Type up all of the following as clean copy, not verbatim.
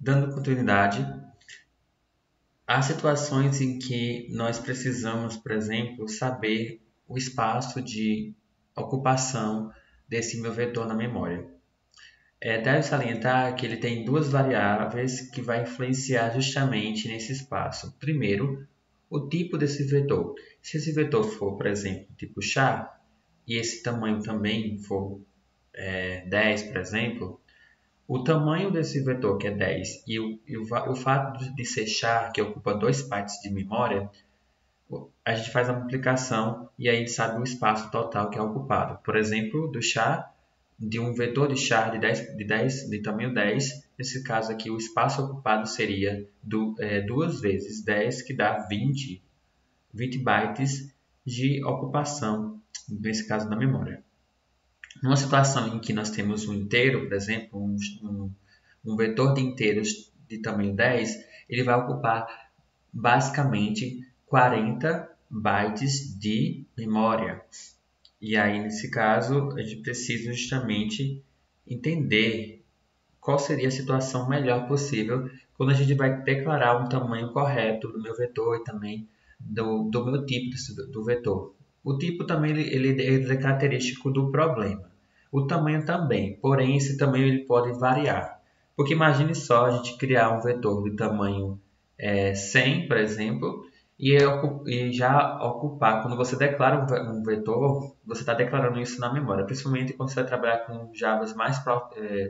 Dando continuidade, há situações em que nós precisamos, por exemplo, saber o espaço de ocupação desse meu vetor na memória. Deve salientar que ele tem duas variáveis que vai influenciar justamente nesse espaço. Primeiro, o tipo desse vetor. Se esse vetor for, por exemplo, tipo char, e esse tamanho também for 10, por exemplo, o tamanho desse vetor, que é 10, o fato de ser char, que ocupa 2 bytes de memória, a gente faz a multiplicação e aí a gente sabe o espaço total que é ocupado. Por exemplo, do char, de um vetor de char de tamanho 10, nesse caso aqui o espaço ocupado seria 2 vezes 10, que dá 20 bytes de ocupação, nesse caso da memória. Numa situação em que nós temos um inteiro, por exemplo, um vetor de inteiros de tamanho 10, ele vai ocupar basicamente 40 bytes de memória. E aí, nesse caso, a gente precisa justamente entender qual seria a situação melhor possível quando a gente vai declarar um tamanho correto do meu vetor e também do meu tipo do vetor. O tipo também ele é característico do problema. O tamanho também, porém esse tamanho ele pode variar. Porque imagine só a gente criar um vetor de tamanho 100, por exemplo, e já ocupar. Quando você declara um vetor, você está declarando isso na memória, principalmente quando você vai trabalhar com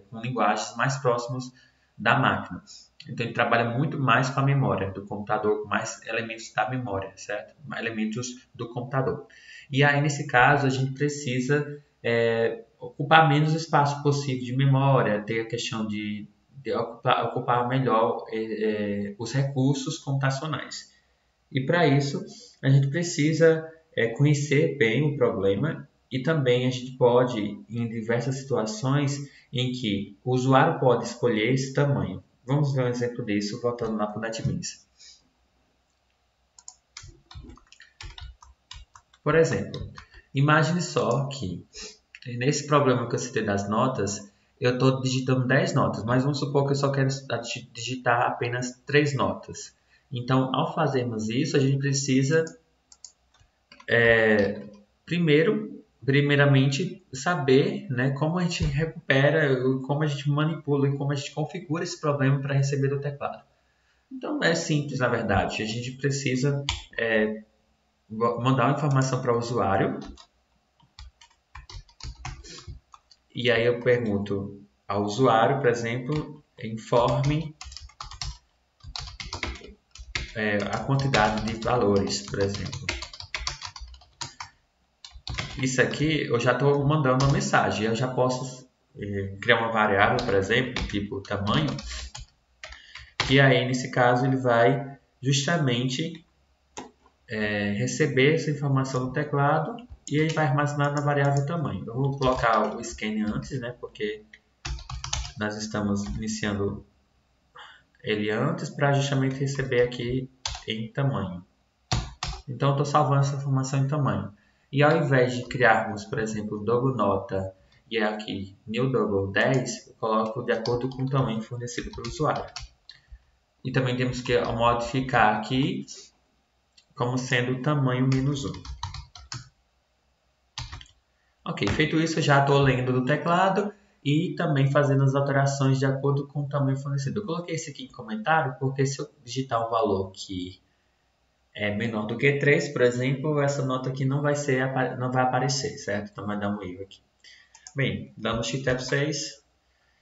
com linguagens mais próximos da máquina. Então ele trabalha muito mais com a memória do computador, com mais elementos da memória, certo? Mais elementos do computador. E aí nesse caso a gente precisa ocupar menos espaço possível de memória, ter a questão de ocupar melhor os recursos computacionais. E para isso, a gente precisa conhecer bem o problema e também a gente pode, em diversas situações, em que o usuário pode escolher esse tamanho. Vamos ver um exemplo disso voltando lá para o NetBeans. Por exemplo, imagine só que nesse problema que eu citei das notas, eu estou digitando 10 notas, mas vamos supor que eu só quero digitar apenas 3 notas. Então, ao fazermos isso, a gente precisa, primeiramente, saber, né, como a gente recupera, como a gente manipula e como a gente configura esse problema para receber do teclado. Então, é simples, na verdade. A gente precisa mandar uma informação para o usuário. E aí eu pergunto ao usuário, por exemplo, informe a quantidade de valores, por exemplo. Isso aqui eu já estou mandando uma mensagem. Eu já posso criar uma variável, por exemplo, tipo tamanho, que aí nesse caso ele vai justamente receber essa informação no teclado e ele vai armazenar na variável tamanho. Eu vou colocar o scan antes, né, porque nós estamos iniciando ele antes para justamente receber aqui em tamanho. Então, estou salvando essa informação em tamanho. E ao invés de criarmos, por exemplo, double nota e aqui new double 10, eu coloco de acordo com o tamanho fornecido pelo usuário. E também temos que modificar aqui como sendo o tamanho menos 1. Ok, feito isso, eu já estou lendo do teclado e também fazendo as alterações de acordo com o tamanho fornecido. Eu coloquei isso aqui em comentário porque se eu digitar um valor que é menor do que 3, por exemplo, essa nota aqui não vai aparecer, certo? Então vai dar um erro aqui. Bem, dando Shift F6,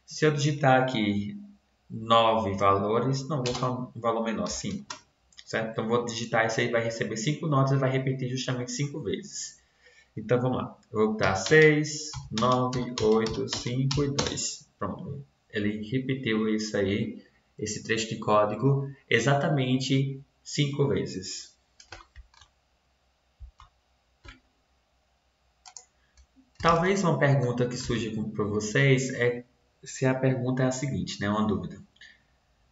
se eu digitar aqui 9 valores, não, vou colocar um valor menor, 5, certo? Então vou digitar isso aí, vai receber 5 notas e vai repetir justamente 5 vezes. Então vamos lá, eu vou botar 6, 9, 8, 5 e 2. Pronto, ele repetiu isso aí, esse trecho de código, exatamente 5 vezes. Talvez uma pergunta que surja para vocês é se a pergunta é a seguinte, né? Uma dúvida.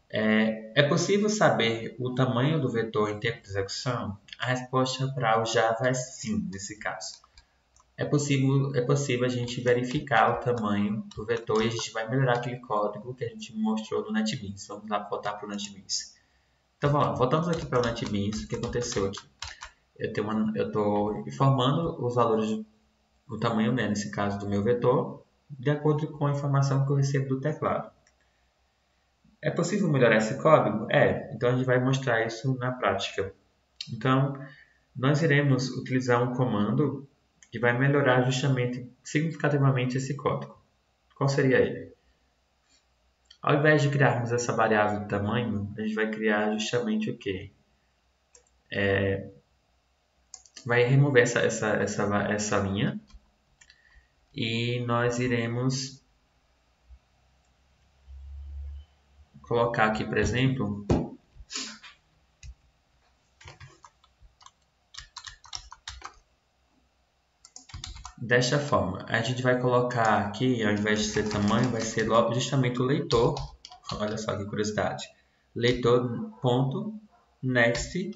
É possível saber o tamanho do vetor em tempo de execução? A resposta para o Java é sim, nesse caso. é possível a gente verificar o tamanho do vetor e a gente vai melhorar aquele código que a gente mostrou no NetBeans. Vamos lá voltar para o NetBeans. Então vamos lá, voltamos aqui para o NetBeans. O que aconteceu aqui? Eu estou informando os valores, o tamanho, né, nesse caso do meu vetor, de acordo com a informação que eu recebo do teclado. É possível melhorar esse código? É, então a gente vai mostrar isso na prática. Então, nós iremos utilizar um comando que vai melhorar justamente, significativamente esse código. Qual seria ele? Ao invés de criarmos essa variável de tamanho, a gente vai criar justamente o quê? Vai remover essa linha e nós iremos colocar aqui, por exemplo, desta forma. A gente vai colocar aqui, ao invés de ser tamanho, vai ser justamente o leitor. Olha só que curiosidade. Leitor.nextInt.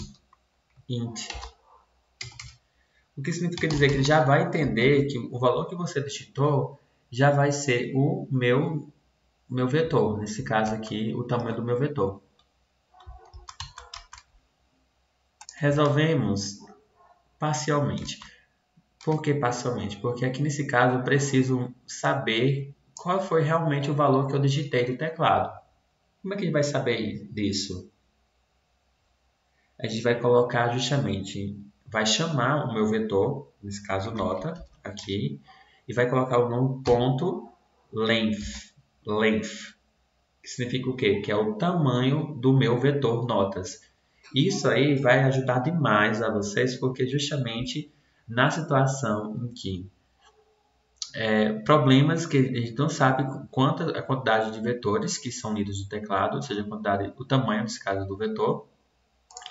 O que significa dizer que ele já vai entender que o valor que você digitou já vai ser o meu vetor. Nesse caso aqui, o tamanho do meu vetor. Resolvemos parcialmente. Por que parcialmente? Porque aqui nesse caso eu preciso saber qual foi realmente o valor que eu digitei do teclado. Como é que a gente vai saber disso? A gente vai colocar justamente, vai chamar o meu vetor, nesse caso nota, aqui, e vai colocar o nome ponto length, que significa o quê? Que é o tamanho do meu vetor notas. Isso aí vai ajudar demais a vocês, porque justamente na situação em que problemas que a gente não sabe a quantidade de vetores que são lidos no teclado, ou seja, o tamanho, nesse caso, do vetor.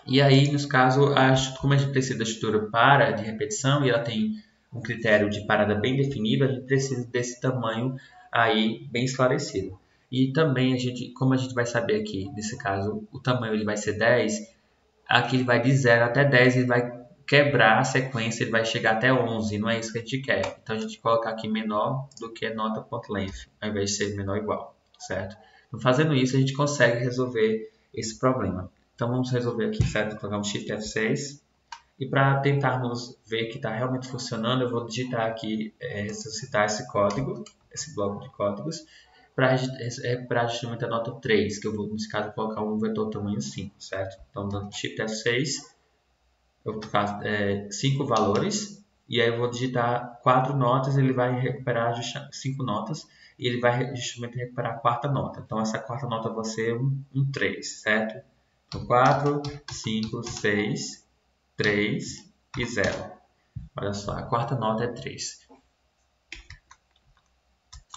E aí, nesse caso, como a gente precisa da estrutura para de repetição e ela tem um critério de parada bem definido, a gente precisa desse tamanho aí bem esclarecido. E também, como a gente vai saber aqui, nesse caso, o tamanho ele vai ser 10, aqui ele vai de 0 até 10, ele vai quebrar a sequência, ele vai chegar até 11, não é isso que a gente quer. Então, a gente coloca aqui menor do que nota.length, ao invés de ser menor ou igual, certo? Então, fazendo isso, a gente consegue resolver esse problema. Então, vamos resolver aqui, certo? Vou colocar um Shift F6. E para tentarmos ver que está realmente funcionando, eu vou digitar aqui, ressuscitar esse código, esse bloco de códigos, para recuperar justamente a nota 3, que eu vou, nesse caso, colocar um vetor tamanho 5, certo? Então, dando Shift F6, eu vou colocar 5 valores, e aí eu vou digitar 4 notas, ele vai recuperar 5 notas, e ele vai justamente recuperar a quarta nota. Então, essa quarta nota vai ser um 3, certo? Então, 4, 5, 6, 3 e 0. Olha só, a quarta nota é 3.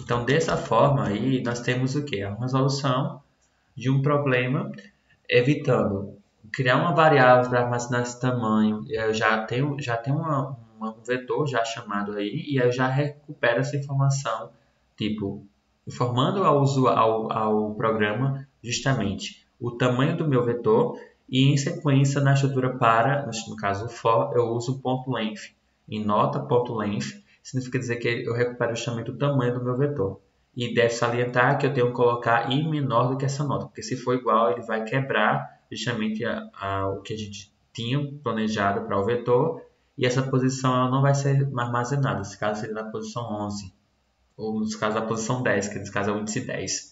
Então, dessa forma aí, nós temos o quê? A resolução de um problema, evitando criar uma variável para armazenar esse tamanho. Eu já tenho um vetor já chamado aí, e eu já recupero essa informação, tipo, informando ao programa justamente o tamanho do meu vetor, e em sequência na estrutura para, no caso for, eu uso o .length. Em nota.length significa dizer que eu recupero justamente o tamanho do meu vetor. E deve salientar que eu tenho que colocar i menor do que essa nota, porque se for igual ele vai quebrar justamente o que a gente tinha planejado para o vetor, e essa posição ela não vai ser armazenada, nesse caso seria na posição 11, ou no caso da posição 10, que nesse caso é o índice 10.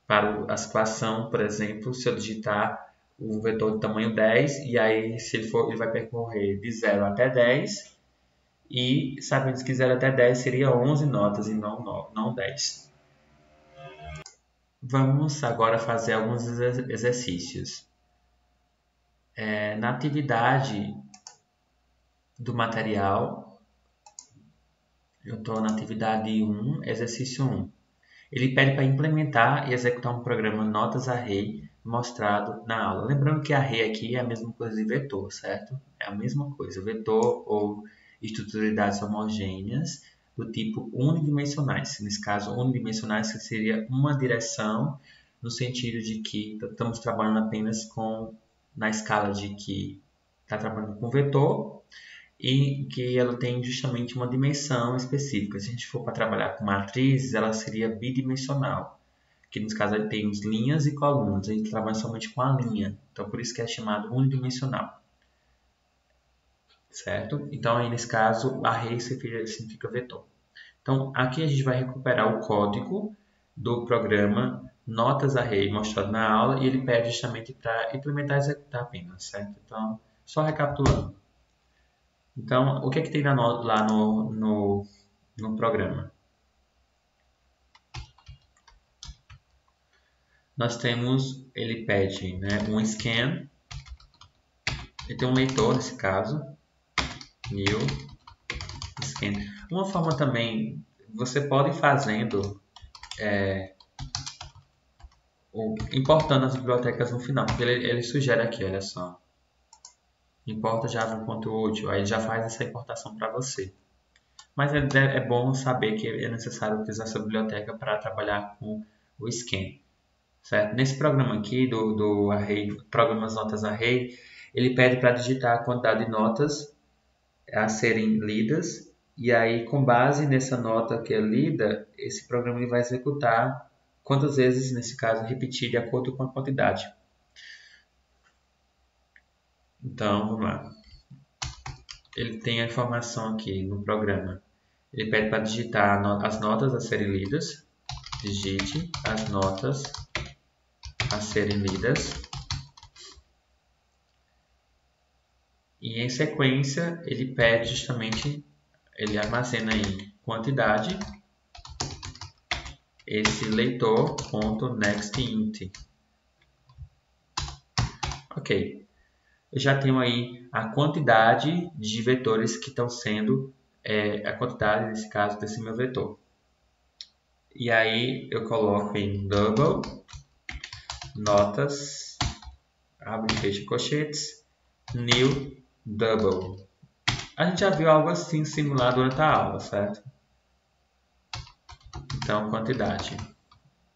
Para a situação, por exemplo, se eu digitar o vetor de tamanho 10, e aí se ele vai percorrer de 0 até 10, e sabendo que 0 até 10 seria 11 notas e não 10. Vamos agora fazer alguns exercícios. Na atividade do material, eu estou na atividade 1, exercício 1. Ele pede para implementar e executar um programa Notas Array mostrado na aula. Lembrando que array aqui é a mesma coisa de vetor, certo? É a mesma coisa, vetor ou estruturalidades homogêneas do tipo unidimensionais. Nesse caso, unidimensionais seria uma direção, no sentido de que estamos trabalhando apenas na escala de que está trabalhando com vetor, e que ela tem justamente uma dimensão específica. Se a gente for para trabalhar com matrizes, ela seria bidimensional, que nos casos temos linhas e colunas, a gente trabalha somente com a linha, então por isso que é chamado unidimensional, certo? Então aí nesse caso, array significa vetor. Então aqui a gente vai recuperar o código do programa notas array mostrado na aula e ele pede justamente para implementar e executar apenas, certo? Então, só recapitulando. Então, o que é que tem lá no programa? Nós temos, ele pede, né, um scan, ele tem um leitor nesse caso, new scan. Uma forma também, você pode ir fazendo, importando as bibliotecas no final, porque ele sugere aqui, olha só, importa java.util, aí ele já faz essa importação para você. Mas é bom saber que é necessário utilizar essa biblioteca para trabalhar com o scan. Certo? Nesse programa aqui do array, programas notas array, ele pede para digitar a quantidade de notas a serem lidas e aí com base nessa nota que é lida, esse programa ele vai executar quantas vezes, nesse caso, repetir de acordo com a quantidade. Então, vamos lá. Ele tem a informação aqui no programa. Ele pede para digitar as notas a serem lidas. Digite as notas a serem lidas. E em sequência, ele pede justamente, ele armazena em quantidade esse leitor.nextInt. Ok, eu já tenho aí a quantidade de vetores que estão sendo, a quantidade nesse caso desse meu vetor. E aí eu coloco em double, notas, abre e fecha colchetes, new double. A gente já viu algo assim simulado durante a aula, certo? Então, quantidade.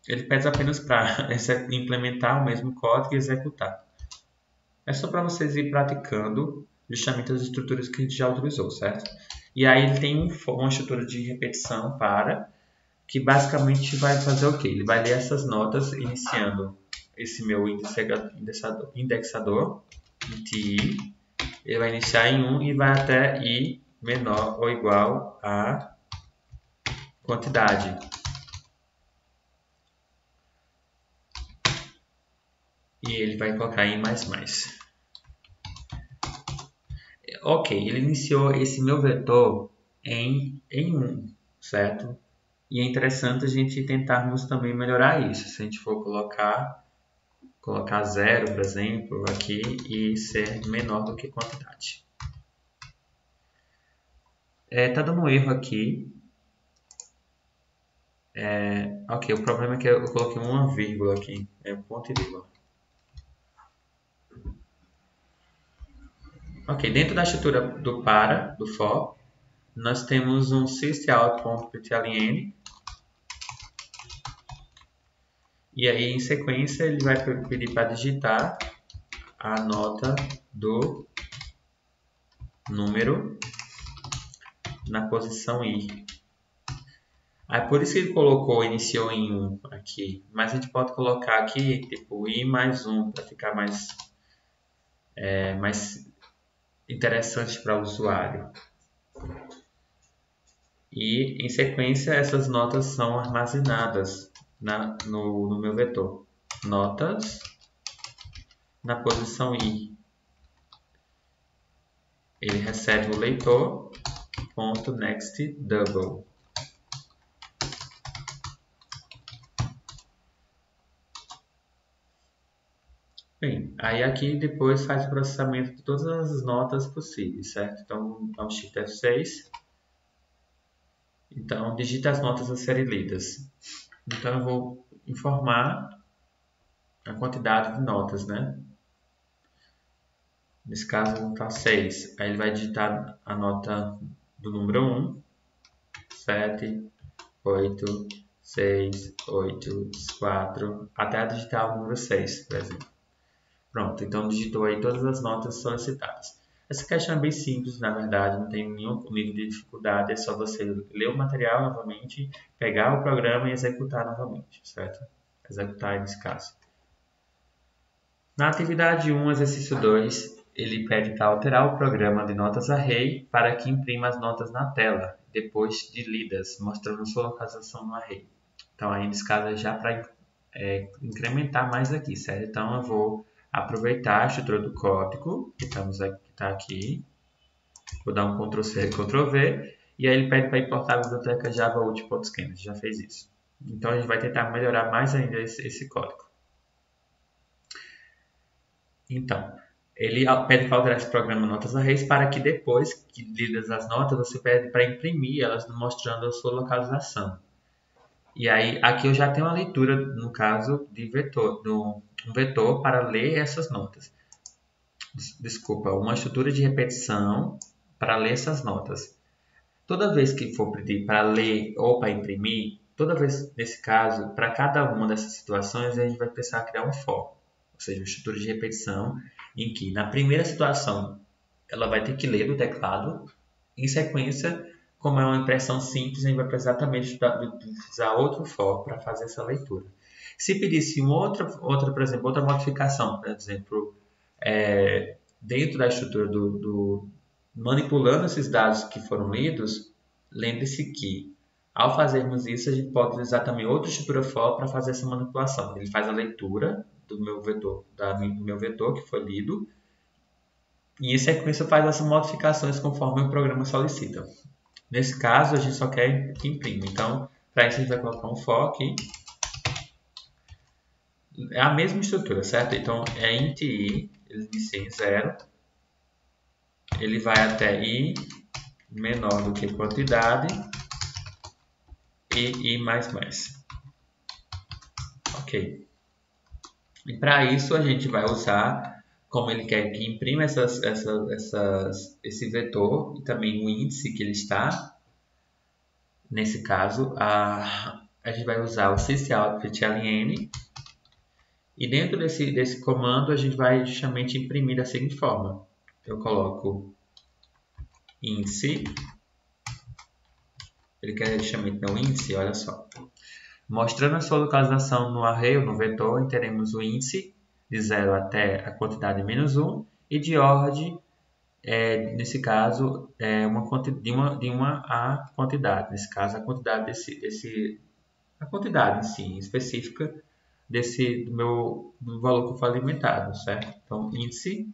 Ele pede apenas para implementar o mesmo código e executar. É só para vocês ir praticando justamente as estruturas que a gente já utilizou, certo? E aí ele tem uma estrutura de repetição para, que basicamente vai fazer o quê? Ele vai ler essas notas iniciando esse meu indexador int, ele vai iniciar em 1 e vai até i menor ou igual a quantidade. E ele vai colocar em mais. Ok, ele iniciou esse meu vetor em 1, certo? E é interessante a gente tentarmos também melhorar isso. Se a gente for colocar 0, por exemplo, aqui e ser menor do que quantidade. Tá dando um erro aqui. Ok, o problema é que eu coloquei uma vírgula aqui. Ponto e vírgula. Ok, dentro da estrutura do for, nós temos um systemout.println. E aí, em sequência, ele vai pedir para digitar a nota do número na posição i. Aí, por isso que ele iniciou em 1 aqui. Mas a gente pode colocar aqui, tipo, i mais 1, para ficar mais interessante para o usuário. E, em sequência, essas notas são armazenadas no meu vetor. Notas na posição i. Ele recebe o leitor.nextDouble. Bem, aí aqui depois faz o processamento de todas as notas possíveis, certo? Então, dá um Shift F6. Então, digita as notas a serem lidas. Então, eu vou informar a quantidade de notas, né? Nesse caso, vou botar 6. Aí ele vai digitar a nota do número 1, 7, 8, 6, 8, 4, até digitar o número 6, por exemplo. Pronto, então digitou aí todas as notas solicitadas. Essa questão é bem simples, na verdade, não tem nenhum nível de dificuldade, é só você ler o material novamente, pegar o programa e executar novamente, certo? Executar nesse caso. Na atividade 1, exercício 2, ele pede para alterar o programa de notas array para que imprima as notas na tela, depois de lidas, mostrando sua localização no array. Então, aí nesse caso é já para incrementar mais aqui, certo? Então, eu vou aproveitar a estrutura do código, que está aqui, vou dar um Ctrl+C, Ctrl+V, e aí ele pede para importar a biblioteca Java Output.Scan, já fez isso. Então, a gente vai tentar melhorar mais ainda esse código. Então, ele pede para alterar esse programa Notas Arrays para que depois que lidas as notas, você pede para imprimir elas mostrando a sua localização. E aí, aqui eu já tenho uma leitura, no caso, de vetor, um vetor para ler essas notas. Desculpa, uma estrutura de repetição para ler essas notas. Toda vez que for pedir para ler ou para imprimir, toda vez nesse caso, para cada uma dessas situações, a gente vai precisar criar um for, ou seja, uma estrutura de repetição, em que na primeira situação ela vai ter que ler do teclado, em sequência, como é uma impressão simples, a gente vai precisar também de utilizar outro for para fazer essa leitura. Se pedisse por exemplo, outra modificação, por exemplo, dentro da estrutura manipulando esses dados que foram lidos, lembre-se que ao fazermos isso, a gente pode utilizar também outra estrutura for para fazer essa manipulação. Ele faz a leitura do meu vetor que foi lido, e em sequência faz essas modificações conforme o programa solicita. Nesse caso, a gente só quer que imprima. Então, para isso a gente vai colocar um for aqui. É a mesma estrutura, certo? Então, é int i, ele inicia em 0. Ele vai até i menor do que quantidade e i mais mais. Ok. E para isso a gente vai usar, como ele quer que imprima esse vetor e também o índice que ele está, nesse caso, a gente vai usar o sysoutput.ln e dentro desse comando a gente vai justamente imprimir da seguinte forma. Eu coloco índice, ele quer justamente meu índice, olha só. Mostrando a sua localização no array ou no vetor, teremos o índice de 0 até a quantidade menos 1 e de ordem, nesse caso, de uma a quantidade. Nesse caso, a quantidade a quantidade em si, específica do valor que foi alimentado, certo? Então, índice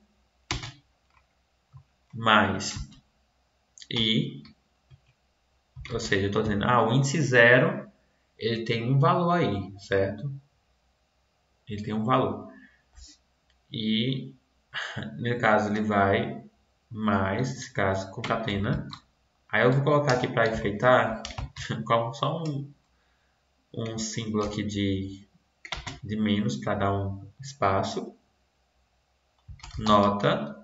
mais i, ou seja, eu estou dizendo, o índice 0, ele tem um valor aí, certo? Ele tem um valor. E, no caso, ele vai mais, nesse caso, concatena. Aí eu vou colocar aqui para enfeitar, só um símbolo aqui de menos para dar um espaço. Nota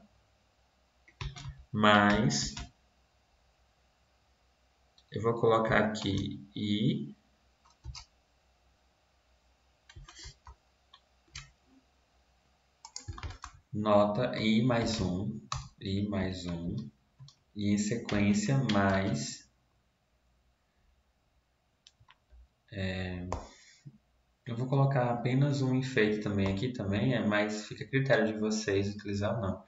mais, eu vou colocar aqui i nota i mais 1 e em sequência mais eu vou colocar apenas um enfeite também aqui também, mas fica a critério de vocês utilizar ou não.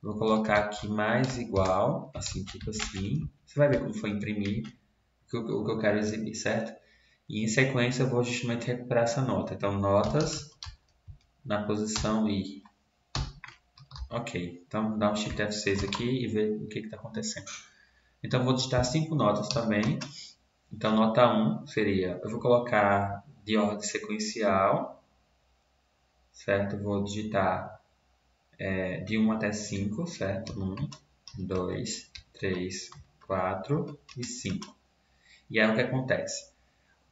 Vou colocar aqui mais igual, assim, tipo assim. Você vai ver como foi imprimir o que eu quero exibir, certo? E em sequência eu vou justamente recuperar essa nota. Então, notas na posição I. Ok, então dá um Shift F6 aqui e ver o que está acontecendo. Então, vou digitar 5 notas também. Então, nota 1 seria, eu vou colocar de ordem sequencial, certo? Vou digitar de 1 até 5, certo? 1, 2, 3, 4 e 5. E aí o que acontece?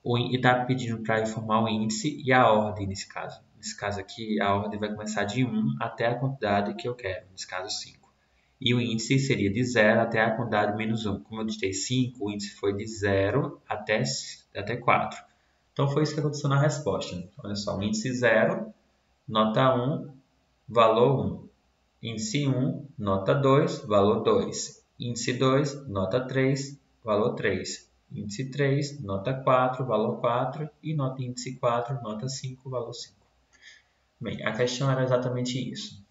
E está pedindo para informar o índice e a ordem nesse caso. Nesse caso aqui, a ordem vai começar de 1 até a quantidade que eu quero, nesse caso 5. E o índice seria de 0 até a quantidade menos 1. Como eu digitei 5, o índice foi de 0 até 4. Então foi isso que aconteceu na resposta. Olha só, o índice 0, nota 1, valor 1. índice 1, nota 2, valor 2. Índice 2, nota 3, valor 3. Índice 3, nota 4, valor 4. E índice 4, nota 5, valor 5. Bem, a questão era exatamente isso.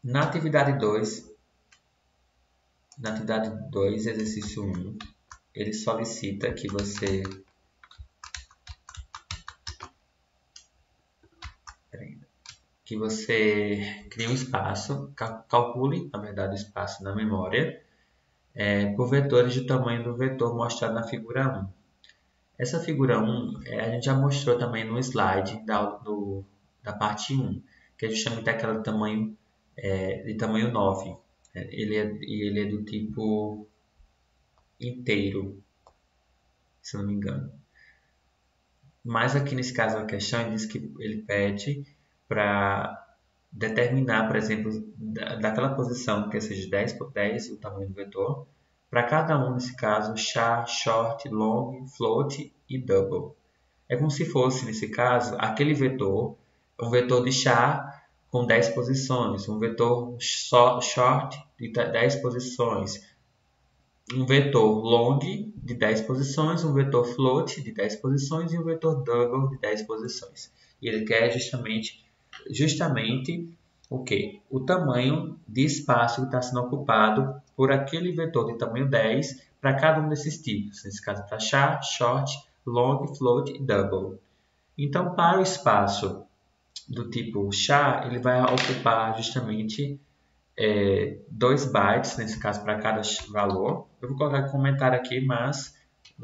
Na atividade 2, exercício 1, ele solicita que você crie um espaço, calcule, na verdade, o espaço na memória, por vetores de tamanho do vetor mostrado na figura 1. Essa figura 1, a gente já mostrou também no slide da parte 1, que é justamente aquela de tamanho 9. Ele é do tipo inteiro, se eu não me engano. Mas aqui nesse caso a questão ele diz que ele pede para determinar, por exemplo, daquela posição que seja 10 por 10 o tamanho do vetor, para cada um, nesse caso, char, short, long, float e double. É como se fosse, nesse caso, aquele vetor, um vetor de char com 10 posições, um vetor short de 10 posições, um vetor long de 10 posições, um vetor float de 10 posições e um vetor double de 10 posições. E ele quer justamente o quê? O tamanho de espaço que está sendo ocupado por aquele vetor de tamanho 10 para cada um desses tipos. Nesse caso, para char, short, long, float e double. Então, para o espaço do tipo char, ele vai ocupar justamente 2 bytes, nesse caso, para cada valor. Eu vou colocar comentário aqui, mas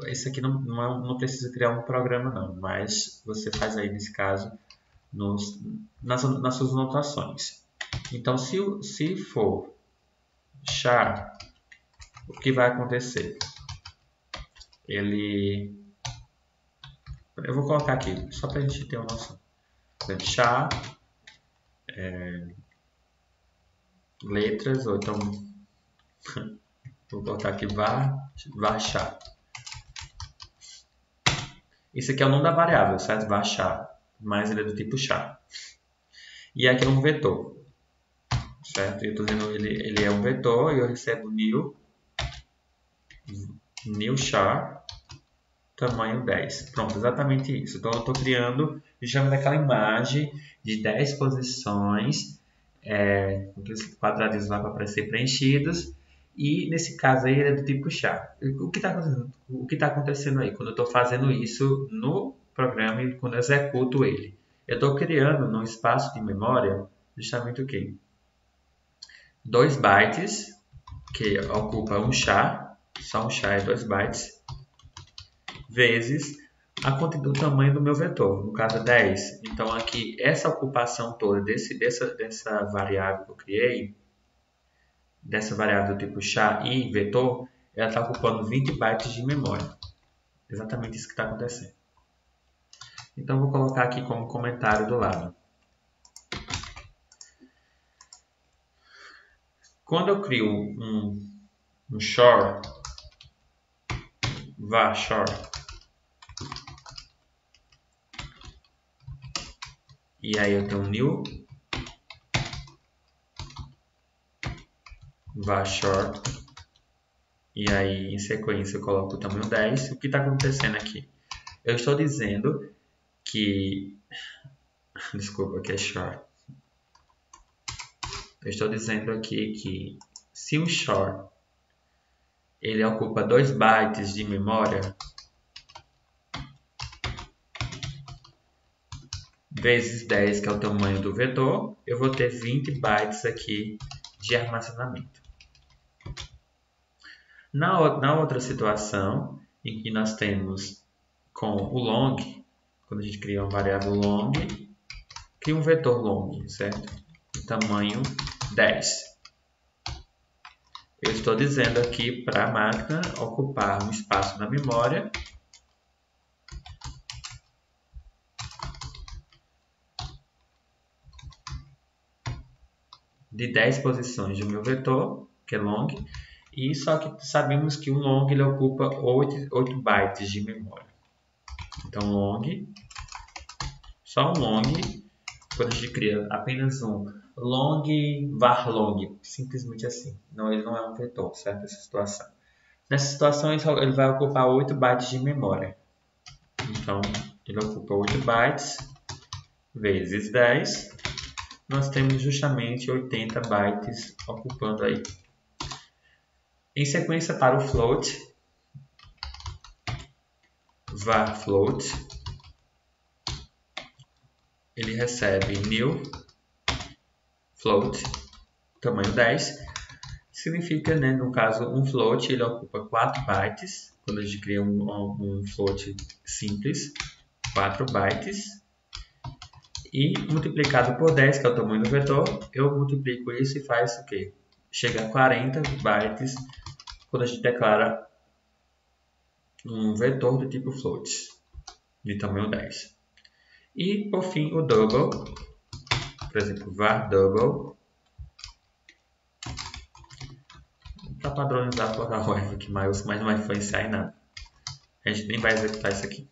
esse aqui não precisa criar um programa, não. Mas você faz aí, nesse caso, nas suas anotações. Então, se for char, o que vai acontecer? Eu vou colocar aqui, só para a gente ter uma noção. Char, letras, ou então vou colocar aqui var char. Esse aqui é o nome da variável, certo? Var char, mas ele é do tipo char. E aqui é um vetor, certo? Eu estou dizendo ele é um vetor e eu recebo new char tamanho 10. Pronto, exatamente isso. Então eu estou criando justamente aquela imagem de 10 posições, com aqueles quadradinhos lá para aparecer preenchidos. E nesse caso aí ele é do tipo char. O que está acontecendo aí quando eu estou fazendo isso no programa e quando eu executo ele? Eu estou criando no espaço de memória justamente o quê? 2 bytes, que ocupa um char, só um char é 2 bytes, vezes o tamanho do meu vetor, no caso é 10. Então aqui, essa ocupação toda dessa variável que eu criei, dessa variável do tipo char e vetor, ela está ocupando 20 bytes de memória. Exatamente isso que está acontecendo. Então vou colocar aqui como comentário do lado. Quando eu crio um char, var char, e aí eu tenho um new var short, e aí em sequência eu coloco o tamanho 10. O que está acontecendo aqui? Eu estou dizendo que desculpa, aqui é short. Eu estou dizendo aqui que se um short ele ocupa 2 bytes de memória vezes 10, que é o tamanho do vetor, eu vou ter 20 bytes aqui de armazenamento. Na outra situação, em que nós temos com o long, quando a gente cria uma variável long, cria um vetor long, certo? De tamanho 10. Eu estou dizendo aqui para a máquina ocupar um espaço na memória de 10 posições do meu vetor, que é long, e só que sabemos que o long ele ocupa 8 bytes de memória. Então long, só um long, quando a gente cria apenas um long var long, simplesmente assim. Não, ele não é um vetor, certo? Essa situação. Nessa situação, ele vai ocupar 8 bytes de memória. Então, ele ocupa 8 bytes vezes 10. Nós temos justamente 80 bytes ocupando aí. Em sequência, para o float, var float, ele recebe new float, tamanho 10. Significa, né, no caso, um float ele ocupa 4 bytes. Quando a gente cria um float simples, 4 bytes. E multiplicado por 10, que é o tamanho do vetor, eu multiplico isso e faz o quê? Chega a 40 bytes quando a gente declara um vetor do tipo float, de tamanho 10. E, por fim, o double, por exemplo, var double, para padronizar por web aqui, mas não vai influenciar em nada. A gente nem vai executar isso aqui.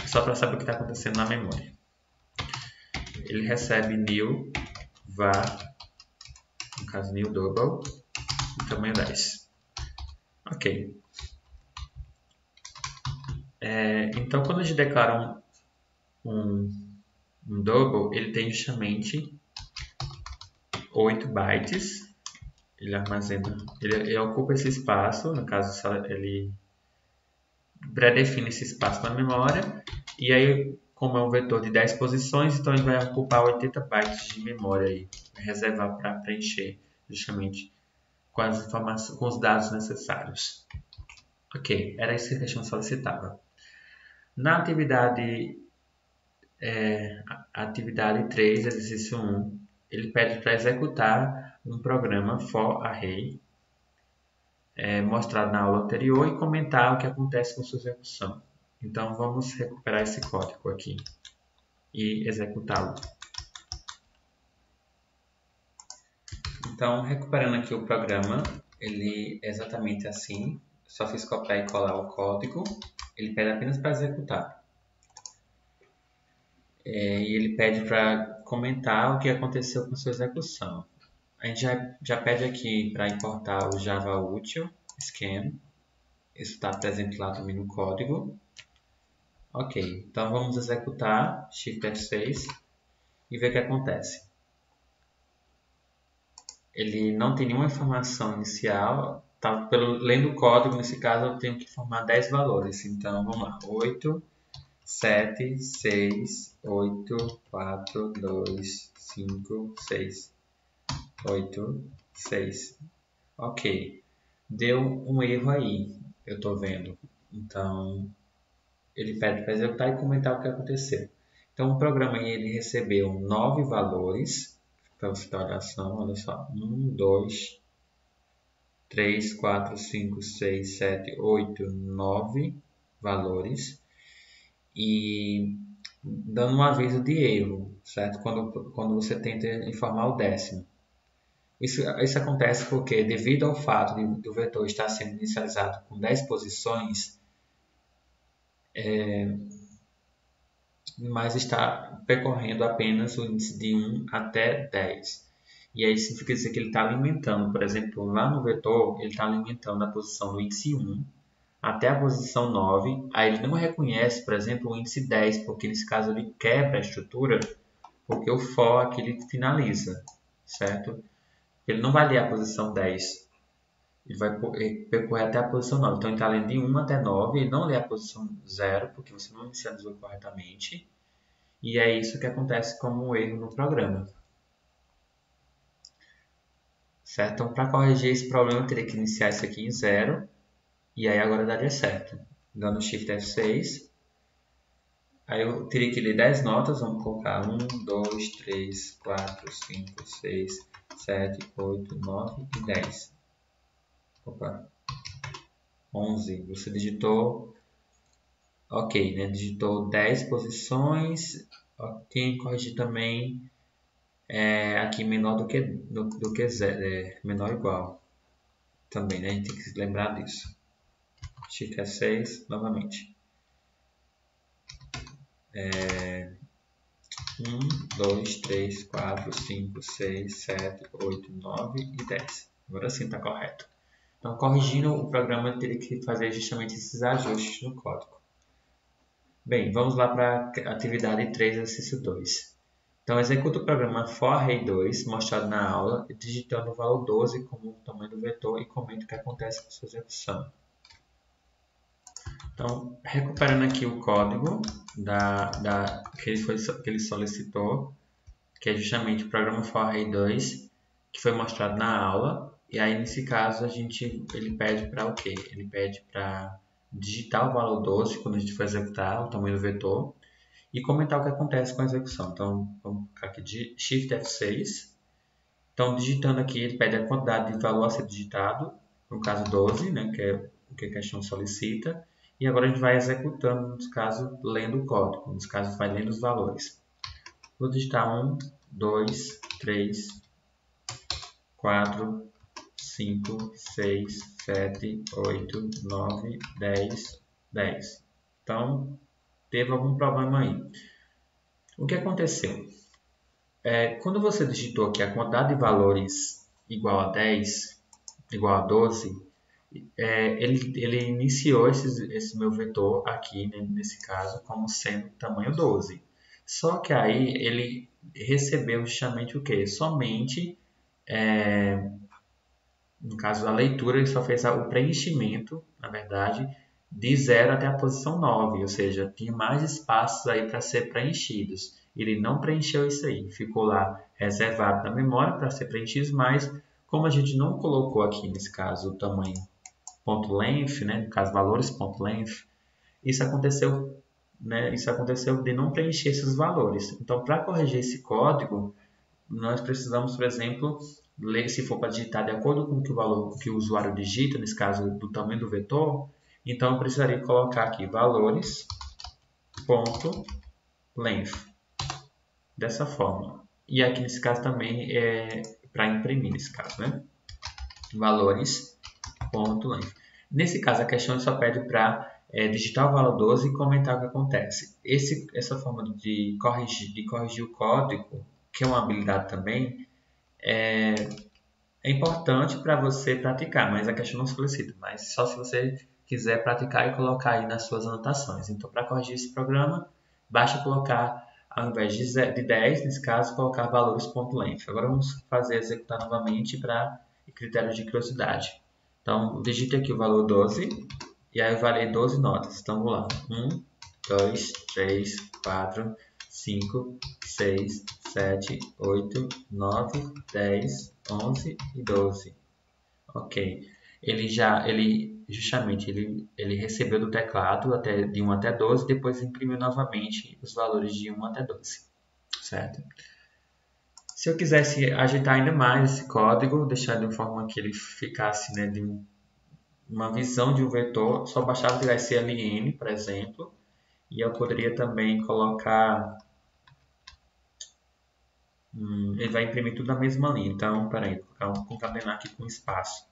Só para saber o que está acontecendo na memória. Ele recebe new var, no caso new double, de tamanho 10. Ok. Então, quando a gente declara um double, ele tem justamente 8 bytes. Ele armazena, ele ocupa esse espaço, no caso ele pré-define esse espaço na memória, e aí, como é um vetor de 10 posições, então ele vai ocupar 80 bytes de memória aí, reservar para preencher justamente com as informações, com os dados necessários. Ok, era isso que a questão solicitava. Na atividade 3, exercício 1, ele pede para executar um programa for array, mostrado na aula anterior, e comentar o que acontece com sua execução. Então, vamos recuperar esse código aqui e executá-lo. Então, recuperando aqui o programa, ele é exatamente assim. Só fiz copiar e colar o código. Ele pede apenas para executar. E ele pede para comentar o que aconteceu com sua execução. A gente já pede aqui para importar o Java Util Scan. Isso está presente lá também no código. Ok, então vamos executar Shift F6 e ver o que acontece. Ele não tem nenhuma informação inicial. Tá, lendo o código, nesse caso, eu tenho que formar 10 valores. Então, vamos lá. 8, 7, 6, 8, 4, 2, 5, 6. 8, 6. Ok. Deu um erro aí, eu estou vendo. Então, ele pede para executar e comentar o que aconteceu. Então, o programa aí, ele recebeu 9 valores. Para você ter uma olhação, olha só. 1, 2, 3, 4, 5, 6, 7, 8, 9 valores. E dando um aviso de erro, certo? Quando você tenta informar o décimo. Isso acontece porque, devido ao fato do vetor estar sendo inicializado com 10 posições, mas está percorrendo apenas o índice de 1 até 10. E aí significa dizer que ele está alimentando, por exemplo, lá no vetor, ele está alimentando a posição do índice 1 até a posição 9. Aí ele não reconhece, por exemplo, o índice 10, porque nesse caso ele quebra a estrutura, porque o for aqui ele finaliza, certo? Ele não vai ler a posição 10. Ele vai percorrer até a posição 9. Então, ele está lendo de 1 até 9. Ele não lê a posição 0, porque você não inicializou corretamente. E é isso que acontece como um erro no programa. Certo? Então, para corrigir esse problema, eu teria que iniciar isso aqui em 0. E aí agora daria certo. Dando Shift F6. Aí eu teria que ler 10 notas. Vamos colocar 1, 2, 3, 4, 5, 6, 7, 8, 9 e 10. Opa. 11. Você digitou, ok, né? Digitou 10 posições. Tem que corrigir também aqui menor do que zero, menor ou igual. Também, né? A gente tem que lembrar disso. Shift F6 novamente. 1, 2, 3, 4, 5, 6, 7, 8, 9 e 10. Agora sim está correto. Então, corrigindo, o programa teria que fazer justamente esses ajustes no código. Bem, vamos lá para a atividade 3, exercício 2. Então, executa o programa forArray2, mostrado na aula, digitando o valor 12 como o tamanho do vetor e comente o que acontece com sua execução. Então, recuperando aqui o código que ele solicitou, que é justamente o programa forArray2, que foi mostrado na aula. E aí, nesse caso, ele pede para o quê? Ele pede para digitar o valor 12 quando a gente for executar o tamanho do vetor e comentar o que acontece com a execução. Então, vamos colocar aqui de Shift F6. Então, digitando aqui, ele pede a quantidade de valor a ser digitado, no caso 12, né, que é o que a questão solicita. E agora a gente vai executando, no caso, lendo o código. No caso, vai lendo os valores. Vou digitar 1, 2, 3, 4, 5, 6, 7, 8, 9, 10, 10. Então, teve algum problema aí. O que aconteceu? Quando você digitou aqui a quantidade de valores igual a 10, igual a 12, ele iniciou esse meu vetor aqui, né, nesse caso, como sendo tamanho 12. Só que aí ele recebeu justamente o quê? Somente, no caso da leitura, ele só fez o preenchimento, na verdade, de 0 até a posição 9, ou seja, tinha mais espaços aí para ser preenchidos. Ele não preencheu isso aí, ficou lá reservado na memória para ser preenchido, mas como a gente não colocou aqui, nesse caso, o tamanho .length, né, no caso valores .length, isso aconteceu, né, isso aconteceu de não preencher esses valores. Então, para corrigir esse código, nós precisamos, por exemplo, ler se for para digitar de acordo com o valor que o usuário digita, nesse caso do tamanho do vetor, então eu precisaria colocar aqui valores.length, dessa forma. E aqui nesse caso também é para imprimir, nesse caso, né? Valores.length. Nesse caso, a questão só pede para digitar o valor 12 e comentar o que acontece. Essa forma de corrigir o código, que é uma habilidade também, é importante para você praticar, mas a questão não solicita, mas só se você quiser praticar e colocar aí nas suas anotações. Então, para corrigir esse programa, basta colocar, ao invés de 10, nesse caso, colocar valores.length. Agora vamos executar novamente para critérios de curiosidade. Então, digite aqui o valor 12 e aí eu valei 12 notas. Então, vamos lá. 1, 2, 3, 4, 5, 6, 7, 8, 9, 10, 11 e 12. Ok. Ele recebeu do teclado de 1 até 12, depois imprimiu novamente os valores de 1 até 12. Certo? Se eu quisesse agitar ainda mais esse código, deixar de uma forma que ele ficasse, né, uma visão de um vetor, só bastava tirar esse ln, por exemplo, e eu poderia também colocar... ele vai imprimir tudo na mesma linha. Então, peraí, vou concatenar aqui com espaço.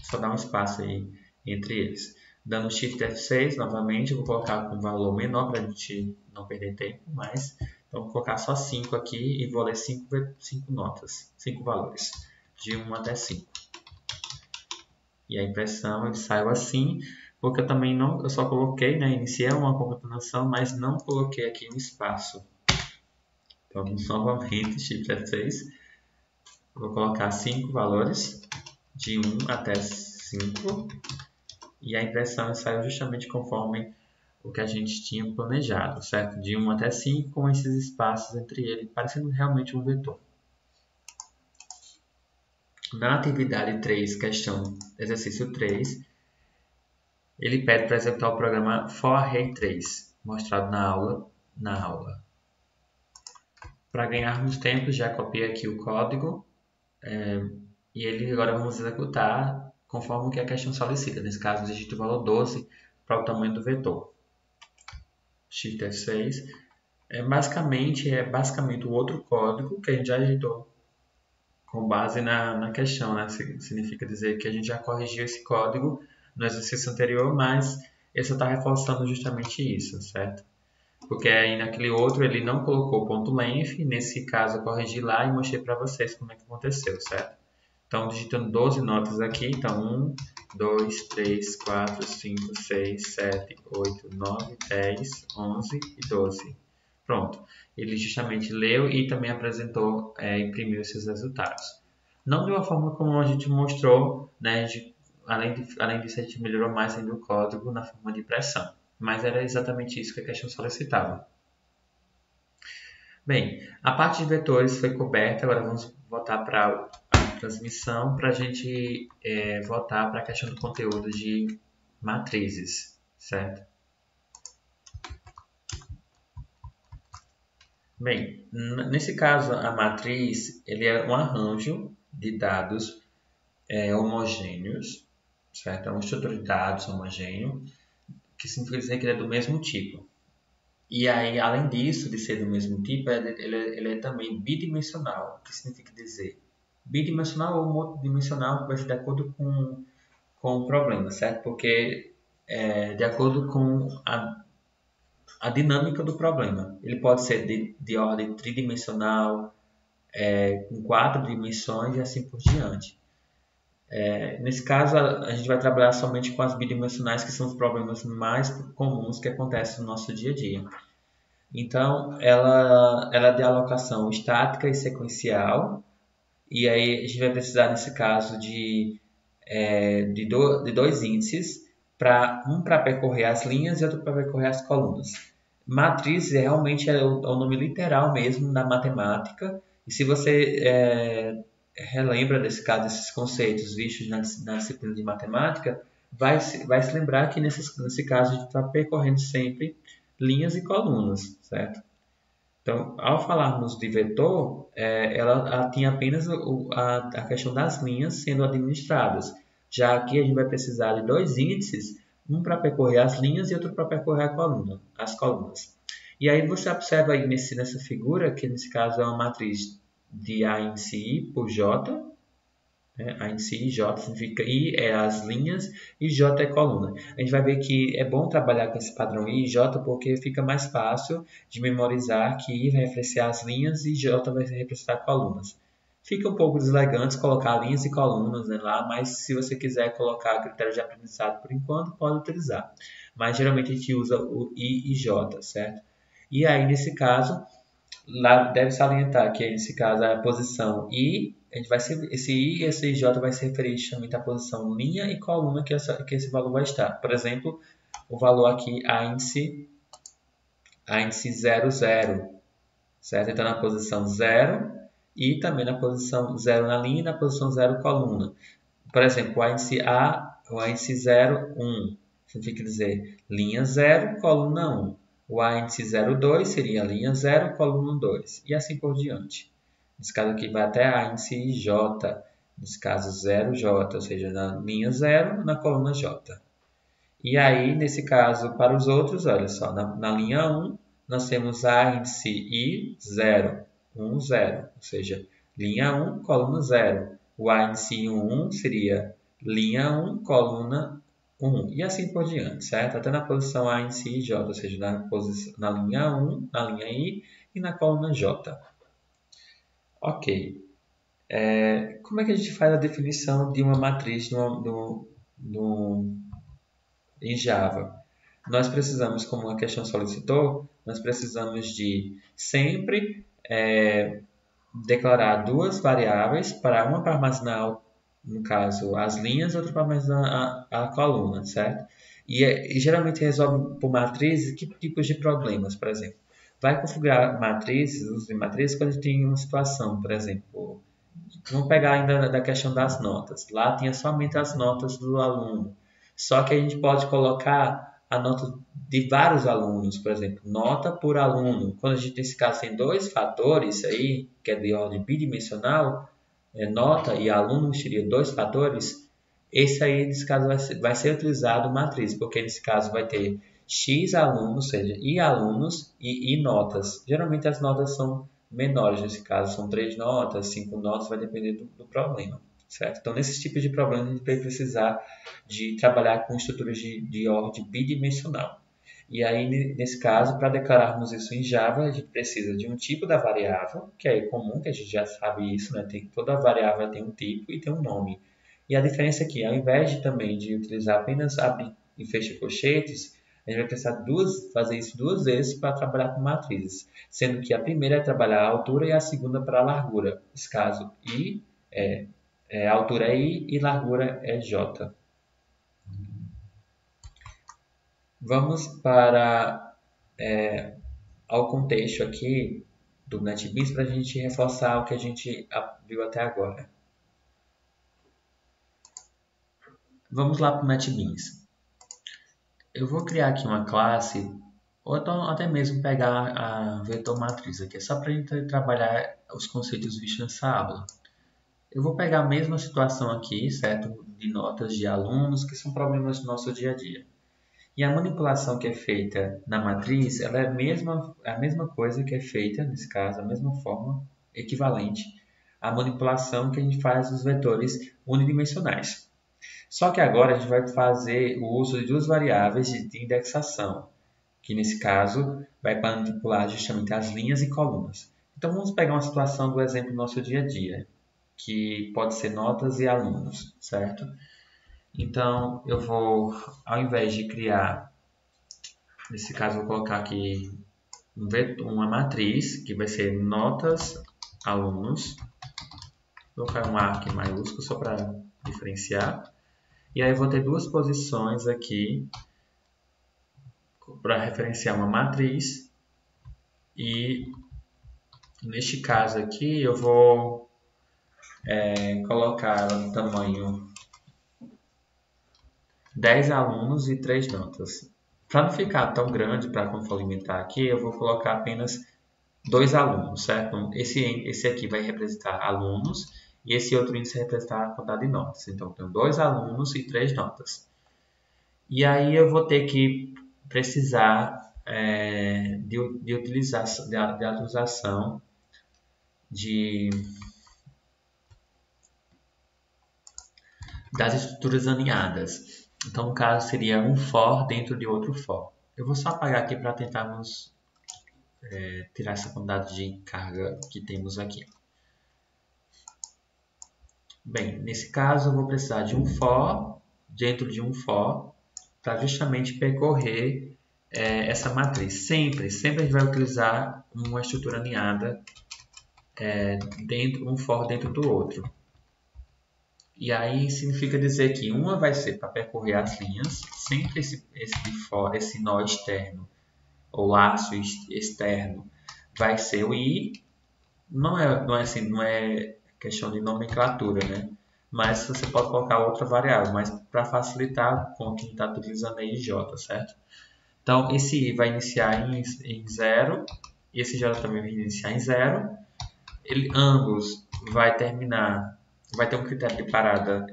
Só dar um espaço aí entre eles. Dando Shift F6, novamente, eu vou colocar com um valor menor para a gente não perder tempo, mas então vou colocar só 5 aqui e vou ler 5 notas, 5 valores, de 1 até 5. E a impressão ele saiu assim, porque eu também não, eu só coloquei, né, iniciei uma concatenação, mas não coloquei aqui um espaço. Então, novamente, Shift F6, vou colocar 5 valores, de 1 até 5, e a impressão saiu justamente conforme o que a gente tinha planejado, certo? De 1 até 5, com esses espaços entre eles, parecendo realmente um vetor. Na atividade 3, questão exercício 3, ele pede para executar o programa forArray3, mostrado na aula. Para ganharmos tempo, já copiei aqui o código, e ele agora vamos executar conforme o que a questão solicita. Nesse caso, digito o valor 12 para o tamanho do vetor. Shift F6. É basicamente o outro código que a gente já digitou com base na questão, né? Significa dizer que a gente já corrigiu esse código no exercício anterior, mas ele só está reforçando justamente isso, certo? Porque aí naquele outro ele não colocou ponto length, nesse caso eu corrigi lá e mostrei para vocês como é que aconteceu, certo? Então, digitando 12 notas aqui, então 1, 2, 3, 4, 5, 6, 7, 8, 9, 10, 11 e 12. Pronto. Ele justamente leu e também apresentou, imprimiu esses resultados. Não de uma forma como a gente mostrou, né? Além disso, a gente melhorou mais ainda o código na forma de impressão. Mas era exatamente isso que a questão solicitava. Bem, a parte de vetores foi coberta, agora vamos voltar para a transmissão para a gente voltar para a questão do conteúdo de matrizes, certo? Bem, nesse caso a matriz ele é um arranjo de dados homogêneos, certo? É uma estrutura de dados homogêneo, que significa dizer que ele é do mesmo tipo. E aí, além disso, de ser do mesmo tipo, ele é também bidimensional, que significa dizer bidimensional ou multidimensional, vai ser de acordo com o problema, certo? Porque de acordo com a dinâmica do problema. Ele pode ser de ordem tridimensional, com 4 dimensões e assim por diante. Nesse caso, a gente vai trabalhar somente com as bidimensionais, que são os problemas mais comuns que acontecem no nosso dia a dia. Então, ela é de alocação estática e sequencial. E aí a gente vai precisar, nesse caso, de dois índices, um para percorrer as linhas e outro para percorrer as colunas. Matriz realmente é o nome literal mesmo da matemática. E se você relembra desse caso, desses conceitos vistos na disciplina de matemática, vai se lembrar que nesse caso a gente está percorrendo sempre linhas e colunas, certo? Então, ao falarmos de vetor, ela tinha apenas a questão das linhas sendo administradas. Já aqui a gente vai precisar de dois índices, um para percorrer as linhas e outro para percorrer as colunas. E aí você observa aí nessa figura, que nesse caso é uma matriz de A índice I por J, A índice I, J significa I é as linhas e J é coluna. A gente vai ver que é bom trabalhar com esse padrão I e J porque fica mais fácil de memorizar que I vai referenciar as linhas e J vai representar colunas. Fica um pouco deselegante colocar linhas e colunas, né, lá, mas se você quiser colocar critério de aprendizado por enquanto, pode utilizar. Mas geralmente a gente usa o I e J, certo? E aí, nesse caso, lá deve salientar que nesse caso a posição I, esse I e esse J vai se referir justamente à posição linha e coluna que esse valor vai estar. Por exemplo, o valor aqui A índice 0, 0, certo? Então na posição 0 e também na posição 0 na linha e na posição 0 coluna. Por exemplo, o índice 0, 1, significa dizer linha 0, coluna 1. O A índice 02 seria linha 0, coluna 2. E assim por diante. Nesse caso aqui vai até A índice J. Nesse caso 0J, ou seja, na linha 0, na coluna J. E aí, nesse caso, para os outros, olha só, na linha 1, nós temos A índice I 0, 1, 0. Ou seja, linha 1, coluna 0. O A índice I 1 seria linha 1, coluna 1, e assim por diante, certo? Até na posição A índice I, J, ou seja, na linha 1, na linha I e na coluna J. Ok. Como é que a gente faz a definição de uma matriz em Java? Nós precisamos, como a questão solicitou, nós precisamos de sempre declarar duas variáveis, uma para armazenar, no caso, as linhas e outra para armazenar a coluna, certo? E geralmente resolve por matrizes que tipos de problemas, por exemplo. Vai configurar matrizes, uso de matrizes, quando tem uma situação, por exemplo, vamos pegar ainda da questão das notas. Lá tinha somente as notas do aluno. Só que a gente pode colocar a nota de vários alunos, por exemplo, nota por aluno. Quando a gente, nesse caso, tem dois fatores aí, que é de ordem bidimensional, nota e aluno seria dois fatores, esse aí, nesse caso, vai ser utilizado matriz, porque nesse caso vai ter X alunos, ou seja, I alunos e notas. Geralmente as notas são menores, nesse caso são 3 notas, 5 notas, vai depender do problema, certo? Então, nesses tipos de problemas, a gente vai precisar de trabalhar com estruturas de ordem bidimensional. E aí, nesse caso, para declararmos isso em Java, a gente precisa de um tipo da variável, que é comum, que a gente já sabe isso, né? Toda variável tem um tipo e tem um nome. E a diferença aqui, ao invés de também de utilizar apenas abrir e fechar colchetes, a gente vai precisar fazer isso duas vezes para trabalhar com matrizes, sendo que a primeira é trabalhar a altura e a segunda para a largura. Nesse caso, a altura é I e largura é J. Vamos ao contexto aqui do NetBeans para a gente reforçar o que a gente viu até agora. Vamos lá para o NetBeans. Eu vou criar aqui uma classe, ou então até mesmo pegar a vetor matriz aqui, só para a gente trabalhar os conceitos vistos nessa aula. Eu vou pegar a mesma situação aqui, certo? De notas de alunos, que são problemas do nosso dia a dia. E a manipulação que é feita na matriz, ela é a mesma coisa que é feita, nesse caso, a mesma forma, equivalente à manipulação que a gente faz dos vetores unidimensionais. Só que agora a gente vai fazer o uso de duas variáveis de indexação, que nesse caso vai manipular justamente as linhas e colunas. Então vamos pegar uma situação do exemplo do nosso dia a dia, que pode ser notas e alunos, certo? Então eu vou, ao invés de criar, nesse caso eu vou colocar aqui uma matriz, que vai ser notas, alunos, vou colocar um A aqui maiúsculo só para diferenciar. E aí eu vou ter duas posições aqui para referenciar uma matriz. E neste caso aqui eu vou colocar ela no tamanho 10 alunos e 3 notas. Para não ficar tão grande para quando for alimentar aqui, eu vou colocar apenas 2 alunos, certo? Então, esse aqui vai representar alunos e esse outro índice vai representar a quantidade de notas. Então, eu tenho 2 alunos e 3 notas. E aí eu vou ter que precisar de utilização das estruturas aninhadas. Então, no caso, seria um for dentro de outro for. Eu vou só apagar aqui para tentarmos tirar essa quantidade de carga que temos aqui. Bem, nesse caso, eu vou precisar de um for dentro de um for para justamente percorrer essa matriz. Sempre a gente vai utilizar uma estrutura aninhada um for dentro do outro. E aí significa dizer que uma vai ser para percorrer as linhas, sempre esse nó externo ou laço externo vai ser o i. Não é questão de nomenclatura, né? Mas você pode colocar outra variável, mas para facilitar com quem está utilizando aí j, certo? Então esse i vai iniciar em 0 e esse j também vai iniciar em 0. Ambos vai ter um critério de parada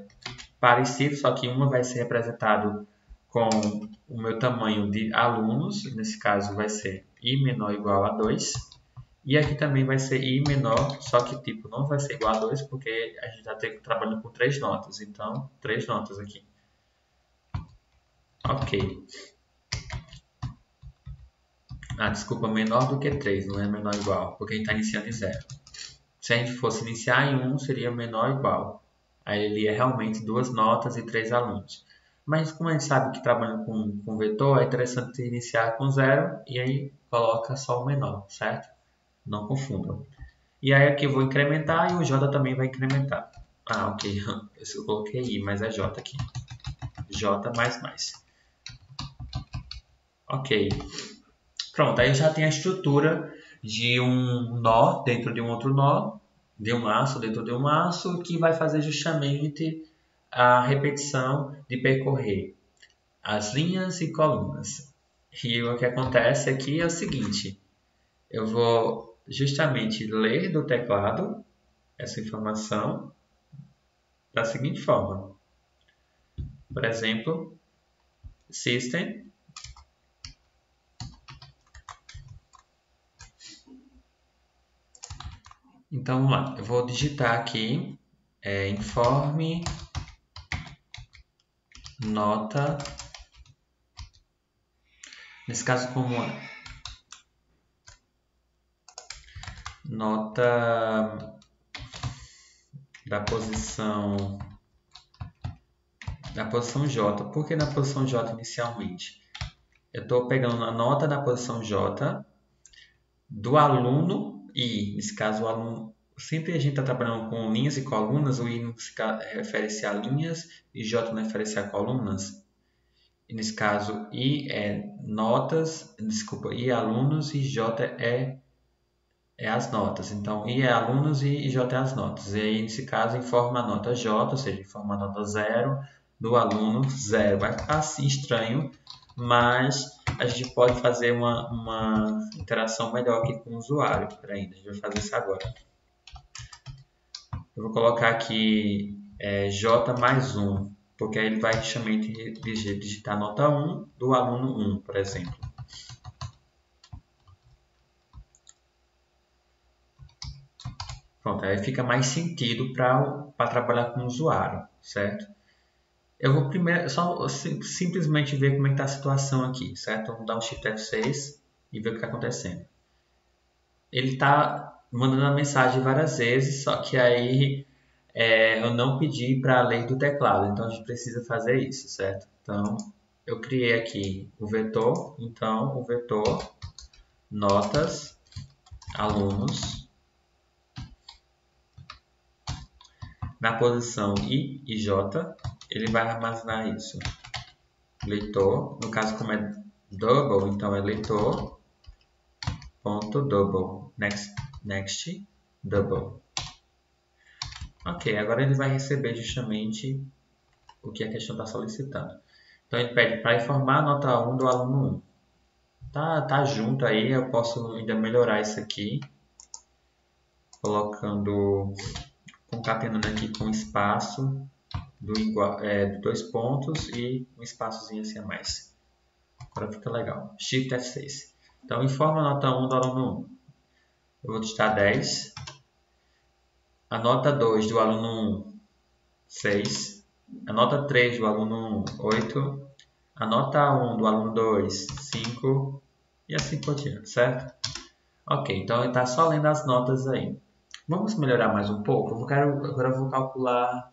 parecido, só que uma vai ser representado com o meu tamanho de alunos, nesse caso vai ser i menor ou igual a 2, e aqui também vai ser i menor, só que tipo não vai ser igual a 2 porque a gente está trabalhando com 3 notas, então 3 notas aqui. Ok. Desculpa, menor do que 3, não é menor ou igual, porque a gente está iniciando em 0. Se a gente fosse iniciar em 1, seria menor ou igual. Aí ele é realmente 2 notas e 3 alunos. Mas como a gente sabe que trabalhando com vetor, é interessante iniciar com 0 e aí coloca só o menor, certo? Não confundam. E aí aqui eu vou incrementar e o j também vai incrementar. Ok. Eu coloquei i, mas é j aqui. j mais mais. Ok. Pronto, aí já tem a estrutura de um nó dentro de um outro nó, de um laço dentro de um laço, que vai fazer justamente a repetição de percorrer as linhas e colunas. E o que acontece aqui é o seguinte, eu vou justamente ler do teclado essa informação da seguinte forma. Por exemplo, system. Então, vamos lá. Eu vou digitar aqui informe nota. Nesse caso, como nota da posição J. Por que na posição J inicialmente? Eu estou pegando a nota da posição J do aluno I. Nesse caso, o aluno, sempre a gente está trabalhando com linhas e colunas, o I refere-se a linhas e J não refere-se a colunas. E nesse caso, I é notas, desculpa, I é alunos e J é as notas. Então, I é alunos e J é as notas. E aí, nesse caso, informa a nota J, ou seja, informa a nota 0 do aluno 0. Vai ficar assim estranho, mas a gente pode fazer uma interação melhor aqui com o usuário. Espera aí, a gente vai fazer isso agora. Eu vou colocar aqui J mais 1, porque aí ele vai justamente digitar a nota 1 do aluno 1, por exemplo. Pronto, aí fica mais sentido para trabalhar com o usuário, certo? Eu vou primeiro só simplesmente ver como é que está a situação aqui, certo? Vamos dar um Shift F6 e ver o que está acontecendo. Ele está mandando a mensagem várias vezes, só que aí eu não pedi para a lei do teclado, então a gente precisa fazer isso, certo? Então, eu criei aqui o vetor, então o vetor notas alunos na posição I e J, ele vai armazenar isso. Leitor, no caso como é double, então é leitor ponto double, next double. Ok, agora ele vai receber justamente o que a questão está solicitando. Então ele pede para informar a nota 1 do aluno 1. Tá junto aí, eu posso ainda melhorar isso aqui, colocando, concatenando aqui com espaço de 2 pontos e um espaçozinho assim a mais. Agora fica legal. Shift F6. Então informa a nota 1 do aluno 1. Eu vou digitar 10. A nota 2 do aluno 1, 6. A nota 3 do aluno 1, 8. A nota 1 do aluno 2, 5. E assim por diante, certo? Ok, então ele está só lendo as notas aí. Vamos melhorar mais um pouco? Agora eu vou calcular.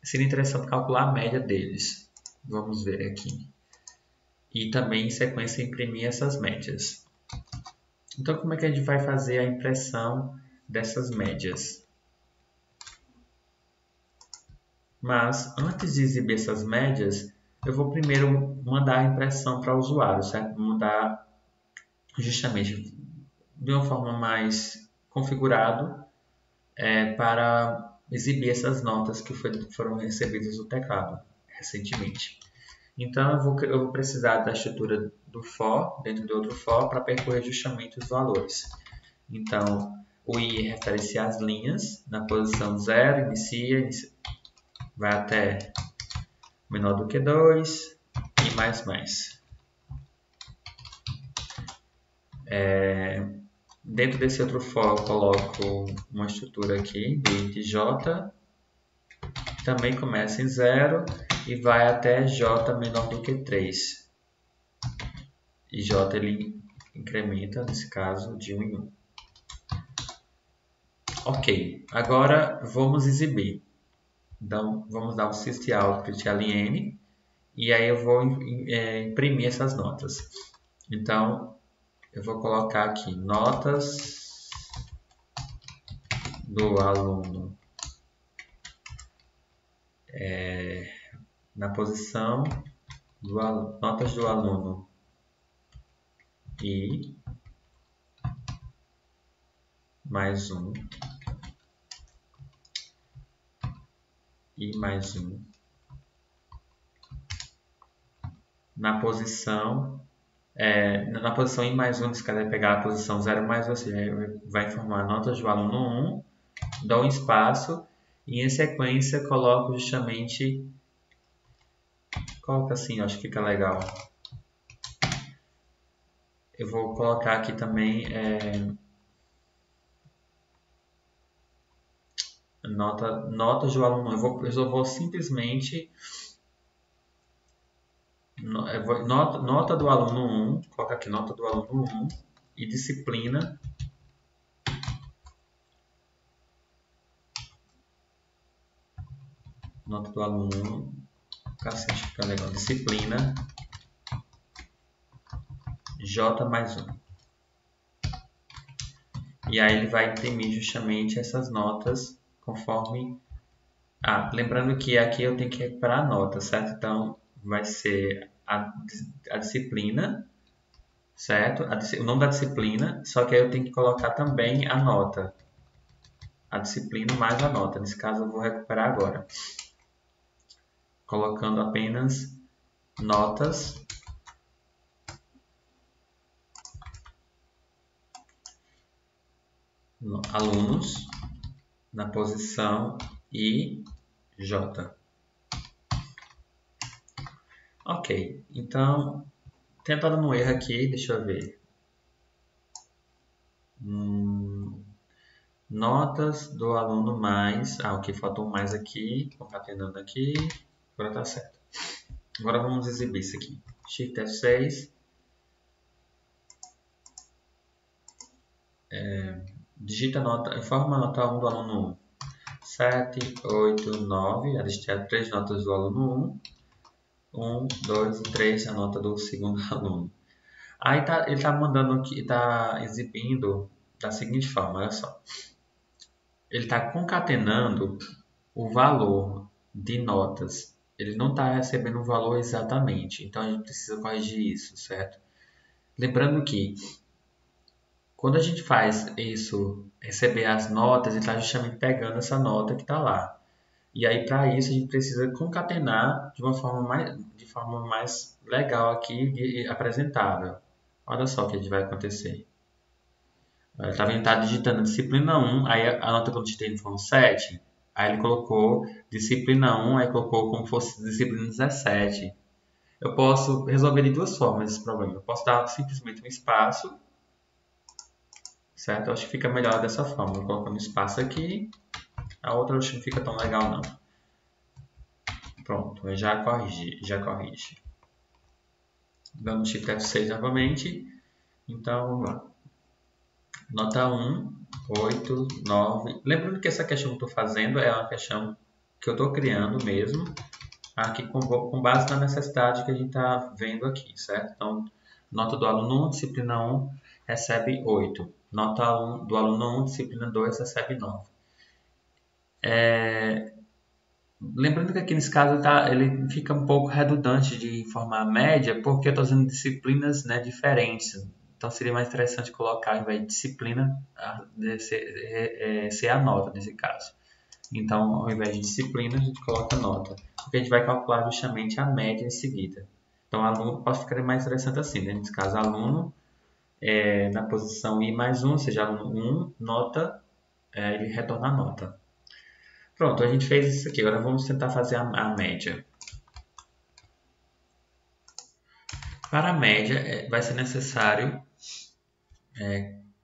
Seria interessante calcular a média deles. Vamos ver aqui. E também, em sequência, imprimir essas médias. Então, como é que a gente vai fazer a impressão dessas médias? Mas, antes de exibir essas médias, eu vou primeiro mandar a impressão para o usuário, certo? Mandar justamente de uma forma mais configurada para exibir essas notas que foram recebidas do teclado recentemente. Então, eu vou precisar da estrutura do for, dentro de outro for, para percorrer justamente os valores. Então, o i refere-se às linhas, na posição 0, inicia, vai até menor do que 2 e mais. Dentro desse outro for, eu coloco uma estrutura aqui de j, que também começa em 0 e vai até j menor do que 3. E j ele incrementa, nesse caso, de 1 em 1. Ok, agora vamos exibir. Então, vamos dar um Shift Alt N e aí eu vou imprimir essas notas. Então, eu vou colocar aqui notas do aluno na posição notas do aluno I mais 1 e mais 1 na posição I mais 1, se quiser pegar a posição 0 mais 1, você vai informar notas do aluno 1, dá um espaço e em sequência coloco justamente, coloca assim, acho que fica legal. Eu vou colocar aqui também notas do aluno 1. Eu vou simplesmente Nota do aluno 1, coloca aqui nota do aluno 1 e disciplina. Nota do aluno 1, cacete, fica legal. Disciplina J mais 1. E aí ele vai imprimir justamente essas notas conforme... lembrando que aqui eu tenho que recuperar a nota, certo? Então vai ser a disciplina, certo? O nome da disciplina, só que aí eu tenho que colocar também a nota. A disciplina mais a nota. Nesse caso eu vou recuperar agora. Colocando apenas notas alunos na posição I, J. Ok, então tentando no erro aqui, deixa eu ver. Notas do aluno mais. Ok, faltou um mais aqui, concatenando aqui. Agora tá certo. Agora vamos exibir isso aqui. Shift F6. Digita a nota, informa a nota 1 do aluno 1. 7, 8, 9. A gente tem 3 notas do aluno 1. 1, 2 e 3 a nota do segundo aluno. Aí ele está mandando aqui, está exibindo da seguinte forma, olha só. Ele está concatenando o valor de notas. Ele não está recebendo o valor exatamente, então a gente precisa corrigir isso, certo? Lembrando que quando a gente faz isso, receber as notas, ele está justamente pegando essa nota que está lá. E aí, para isso, a gente precisa concatenar de forma mais legal aqui e apresentável. Olha só o que vai acontecer. Tá vendo? Tá digitando disciplina 1, aí a nota que eu digitei foi um 7. Aí ele colocou disciplina 1, aí colocou como fosse disciplina 17. Eu posso resolver de duas formas esse problema. Eu posso dar simplesmente um espaço, certo? Eu acho que fica melhor dessa forma. Eu coloco um espaço aqui, a outra eu acho que não fica tão legal não. Pronto, eu já corrige. Dando Shift F6 novamente. Então, vamos lá. Nota 1, 8, 9. Lembrando que essa questão que eu estou fazendo é uma questão que eu estou criando mesmo, aqui com base na necessidade que a gente está vendo aqui, certo? Então, nota do aluno 1, disciplina 1, recebe 8. Nota 1 do aluno 1, disciplina 2, recebe 9. Lembrando que aqui nesse caso ele fica um pouco redundante de informar a média, porque eu estou usando disciplinas, né, diferentes. Então seria mais interessante colocar, ao invés de disciplina, ser a nota nesse caso. Então, ao invés de disciplina, a gente coloca nota, porque a gente vai calcular justamente a média em seguida. Então, aluno pode ficar mais interessante assim, né? Nesse caso, aluno na posição I mais 1, ou seja, aluno 1, nota, ele retorna a nota. Pronto, a gente fez isso aqui. Agora vamos tentar fazer a média. Para a média, vai ser necessário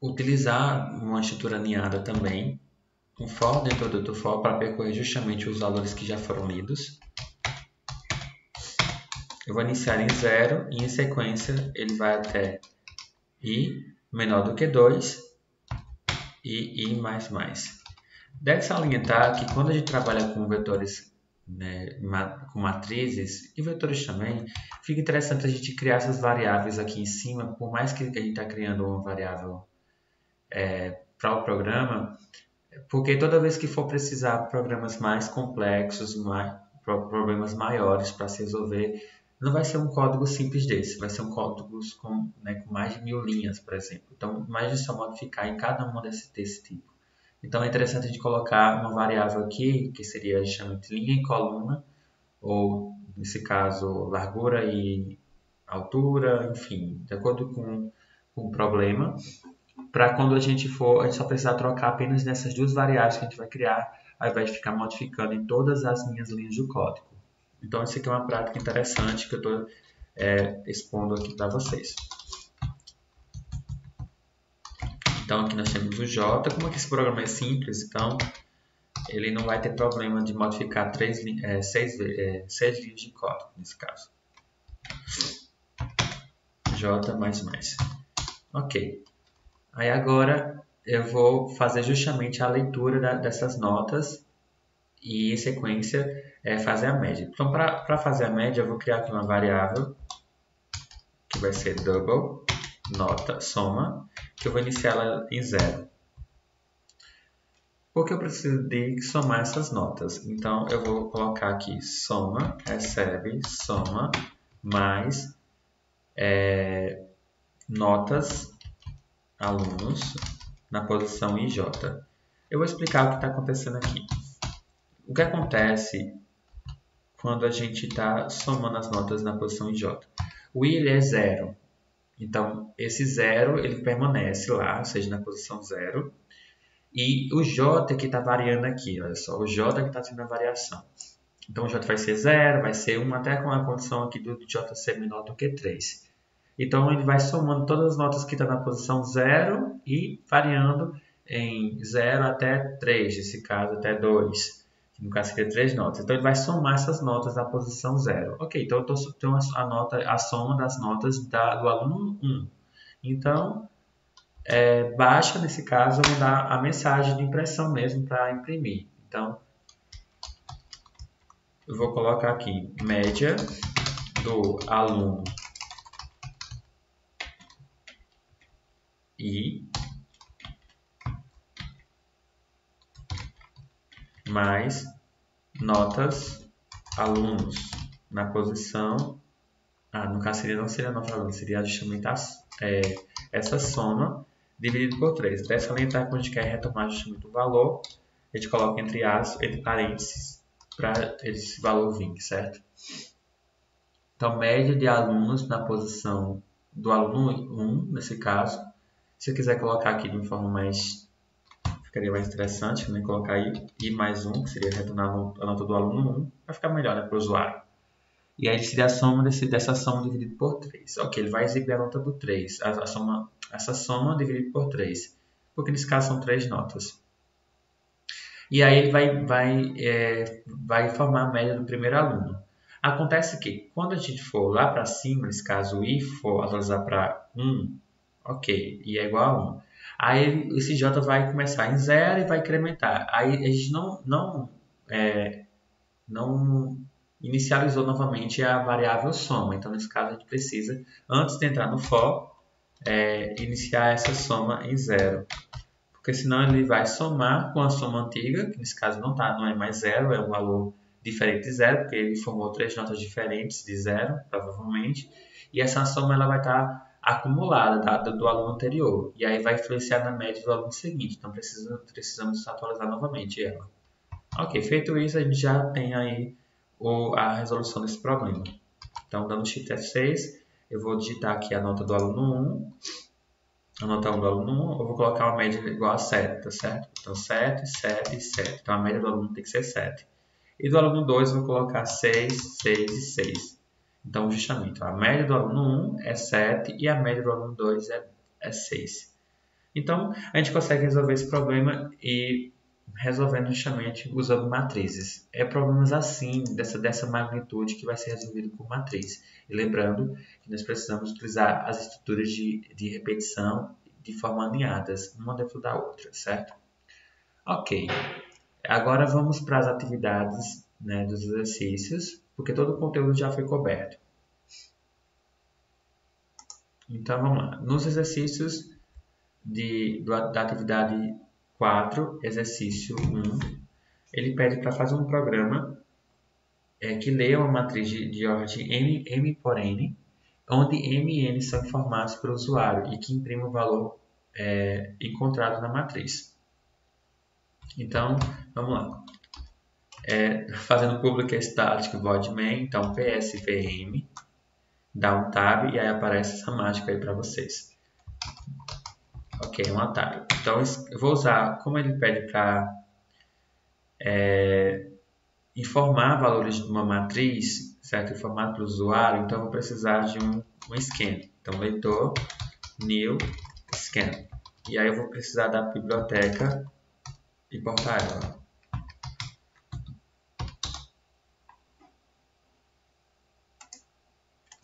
utilizar uma estrutura aninhada também, um for dentro do for para percorrer justamente os valores que já foram lidos. Eu vou iniciar em 0 e em sequência ele vai até i menor do que 2 e i mais mais. Deve salientar que quando a gente trabalha com vetores, né, com matrizes e vetores também, fica interessante a gente criar essas variáveis aqui em cima, por mais que a gente está criando uma variável para o programa, porque toda vez que for precisar programas mais complexos, problemas maiores para se resolver, não vai ser um código simples desse, vai ser um código com mais de 1000 linhas, por exemplo. Então, imagine só modificar em cada uma desse tipo. Então, é interessante a gente colocar uma variável aqui, que seria justamente linha e coluna, ou, nesse caso, largura e altura, enfim, de acordo com o problema, para quando a gente só precisar trocar apenas nessas duas variáveis que a gente vai criar, ao invés de ficar modificando em todas as minhas linhas do código. Então, isso aqui é uma prática interessante que eu estou expondo aqui para vocês. Então, aqui nós temos o J. Como é que esse programa é simples, então ele não vai ter problema de modificar 6 linhas de código, nesse caso. J++. Ok. Aí agora eu vou fazer justamente a leitura dessas notas e em sequência fazer a média. Então para fazer a média eu vou criar aqui uma variável que vai ser double, nota, soma, que eu vou iniciar ela em 0. Porque eu preciso de somar essas notas. Então eu vou colocar aqui soma, recebe, soma, mais notas, alunos, na posição IJ. Eu vou explicar o que está acontecendo aqui. O que acontece quando a gente está somando as notas na posição IJ? O I ele é 0. Então, esse 0 ele permanece lá, ou seja, na posição 0. E o J que está variando aqui, olha só, o J que está tendo a variação. Então, o J vai ser 0, vai ser 1, até com a condição aqui do J ser menor do que 3. Então, ele vai somando todas as notas que estão na posição 0 e variando em 0 até 3, nesse caso até 2, que no caso seria 3 notas. Então, ele vai somar essas notas na posição 0. Ok, então eu tenho a soma das notas do aluno 1. Então, baixa, nesse caso, eu vou dar a mensagem de impressão mesmo para imprimir. Então, eu vou colocar aqui média do aluno I mais notas alunos na posição... no caso não seria nota aluno, seria justamente essa soma dividido por 3. Dessa linha, quando a gente quer retomar justamente o valor, a gente coloca entre parênteses para esse valor vir, certo? Então, média de alunos na posição do aluno 1, nesse caso. Se eu quiser colocar aqui de uma forma ficaria mais interessante, né? Colocar aí I mais 1, que seria retornar a nota do aluno 1, vai ficar melhor, né, para o usuário. E aí seria a soma dessa soma dividido por 3. Ok, ele vai exibir a nota do 3, essa soma dividido por 3, porque nesse caso são 3 notas. E aí ele vai formar a média do primeiro aluno. Acontece que quando a gente for lá para cima, nesse caso o I for atualizar para 1, ok, I é igual a 1. Aí esse J vai começar em 0 e vai incrementar. Aí a gente não inicializou novamente a variável soma. Então, nesse caso, a gente precisa, antes de entrar no for, iniciar essa soma em 0. Porque senão ele vai somar com a soma antiga, que nesse caso não é mais 0, é um valor diferente de 0, porque ele formou 3 notas diferentes de 0, provavelmente. E essa soma ela vai estar acumulada do aluno anterior. E aí vai influenciar na média do aluno seguinte. Então, precisamos atualizar novamente ela. Ok, feito isso, a gente já tem aí a resolução desse problema. Então, dando Shift F6, eu vou digitar aqui a nota do aluno 1, a nota 1 do aluno 1, eu vou colocar uma média igual a 7, tá certo? Então, 7, 7 e 7. Então, a média do aluno tem que ser 7. E do aluno 2, eu vou colocar 6, 6 e 6. Então, justamente, a média do aluno 1 é 7 e a média do aluno 2 é 6. Então, a gente consegue resolver esse problema e resolvendo justamente usando matrizes. Problemas assim, dessa magnitude, que vai ser resolvido por matriz. E lembrando que nós precisamos utilizar as estruturas de repetição de forma alinhadas, uma dentro da outra, certo? Ok. Agora vamos para as atividades, né, dos exercícios, porque todo o conteúdo já foi coberto. Então, vamos lá. Nos exercícios da atividade 4, exercício 1, ele pede para fazer um programa que leia uma matriz de ordem m por n, onde m e n são informados pelo usuário e que imprima o valor encontrado na matriz. Então, vamos lá. Fazendo public static void main, então psvm, dá um tab e aí aparece essa mágica aí para vocês. Ok, um atalho. Então, eu vou usar, como ele pede para informar valores de uma matriz, certo? Informado pelo usuário, então eu vou precisar de um scan. Então, leitor, new, scan. E aí eu vou precisar da biblioteca e importar ela.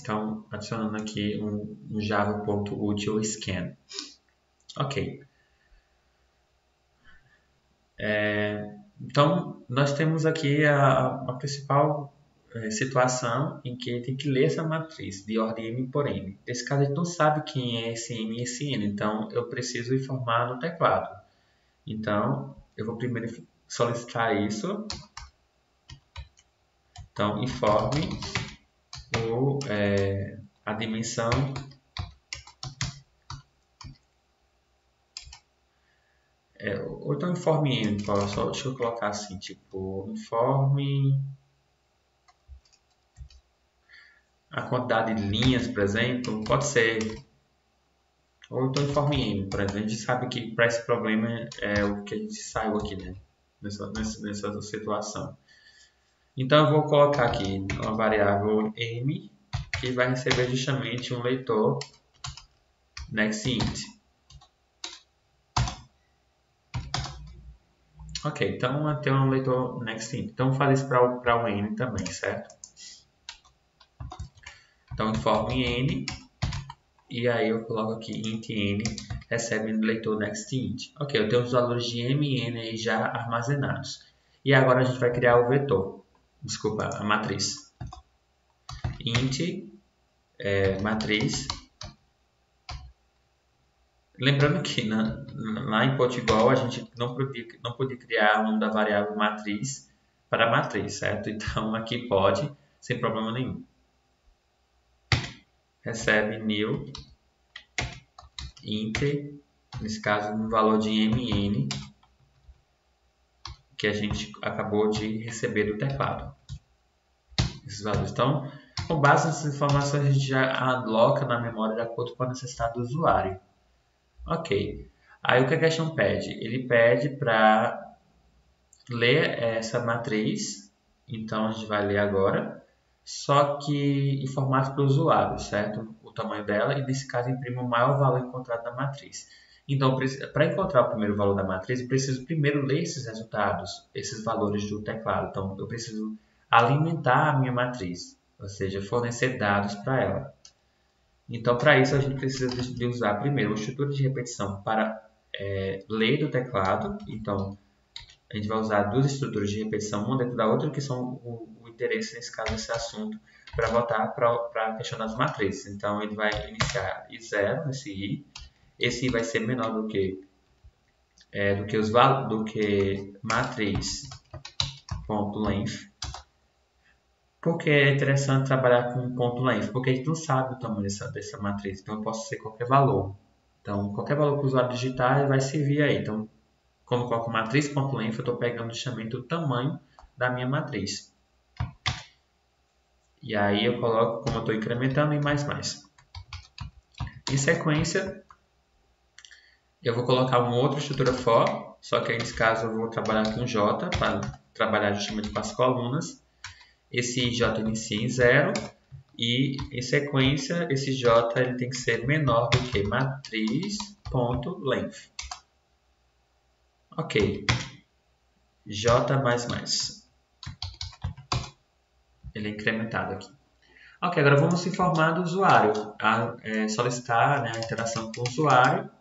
Então, adicionando aqui um java.utilScan. Ok. Então, nós temos aqui a principal situação em que tem que ler essa matriz de ordem m por n. Nesse caso, a gente não sabe quem é esse m e esse n, então eu preciso informar no teclado. Então, eu vou primeiro solicitar isso. Então, informe a dimensão ou então informe n, só deixa eu colocar assim, tipo, informe a quantidade de linhas, por exemplo, pode ser. Ou então informe n, por exemplo. A gente sabe que para esse problema é o que a gente saiu aqui, né? Nessa situação. Então eu vou colocar aqui uma variável m que vai receber justamente um leitor nextInt. Ok, então tem um leitor nextInt. Então vou fazer isso para o n também, certo? Então informe n e aí eu coloco aqui int n recebe no leitor nextInt. Ok, eu tenho os valores de m e n aí já armazenados. E agora a gente vai criar o vetor. Desculpa, a matriz. Int matriz. Lembrando que lá em Portugal a gente não podia criar o nome da variável matriz para matriz, certo? Então aqui pode, sem problema nenhum. Recebe new int, nesse caso no valor de mn que a gente acabou de receber do teclado. Esses valores. Então, com base nessas informações, a gente já aloca na memória de acordo com a necessidade do usuário. Ok. Aí o que a questão pede? Ele pede para ler essa matriz. Então, a gente vai ler agora. Só que em formato para o usuário, certo? O tamanho dela e, nesse caso, imprime o maior valor encontrado na matriz. Então, para encontrar o primeiro valor da matriz, eu preciso primeiro ler esses resultados, esses valores do teclado. Então, eu preciso alimentar a minha matriz, ou seja, fornecer dados para ela. Então, para isso, a gente precisa de usar primeiro uma estrutura de repetição para ler do teclado. Então, a gente vai usar duas estruturas de repetição, uma dentro da outra, que são o interesse, nesse caso, desse assunto, para voltar para a questão das matrizes. Então, ele vai iniciar i0 nesse i. Esse i vai ser menor do que matriz.length. Por que é interessante trabalhar com ponto .length? Porque a gente não sabe o tamanho dessa matriz, então eu posso ser qualquer valor. Então, qualquer valor que o usuário digitar vai servir aí. Então, quando eu coloco matriz.length, eu estou pegando justamente o tamanho da minha matriz. E aí eu coloco, como eu estou incrementando, e mais. Em sequência, eu vou colocar uma outra estrutura for, só que aí nesse caso eu vou trabalhar com j, para trabalhar justamente com as colunas. Esse j inicia em 0 e, em sequência, esse j ele tem que ser menor do que matriz.length. Ok. J++. Ele é incrementado aqui. Ok, agora vamos informar do usuário. Solicitar, né, a interação com o usuário.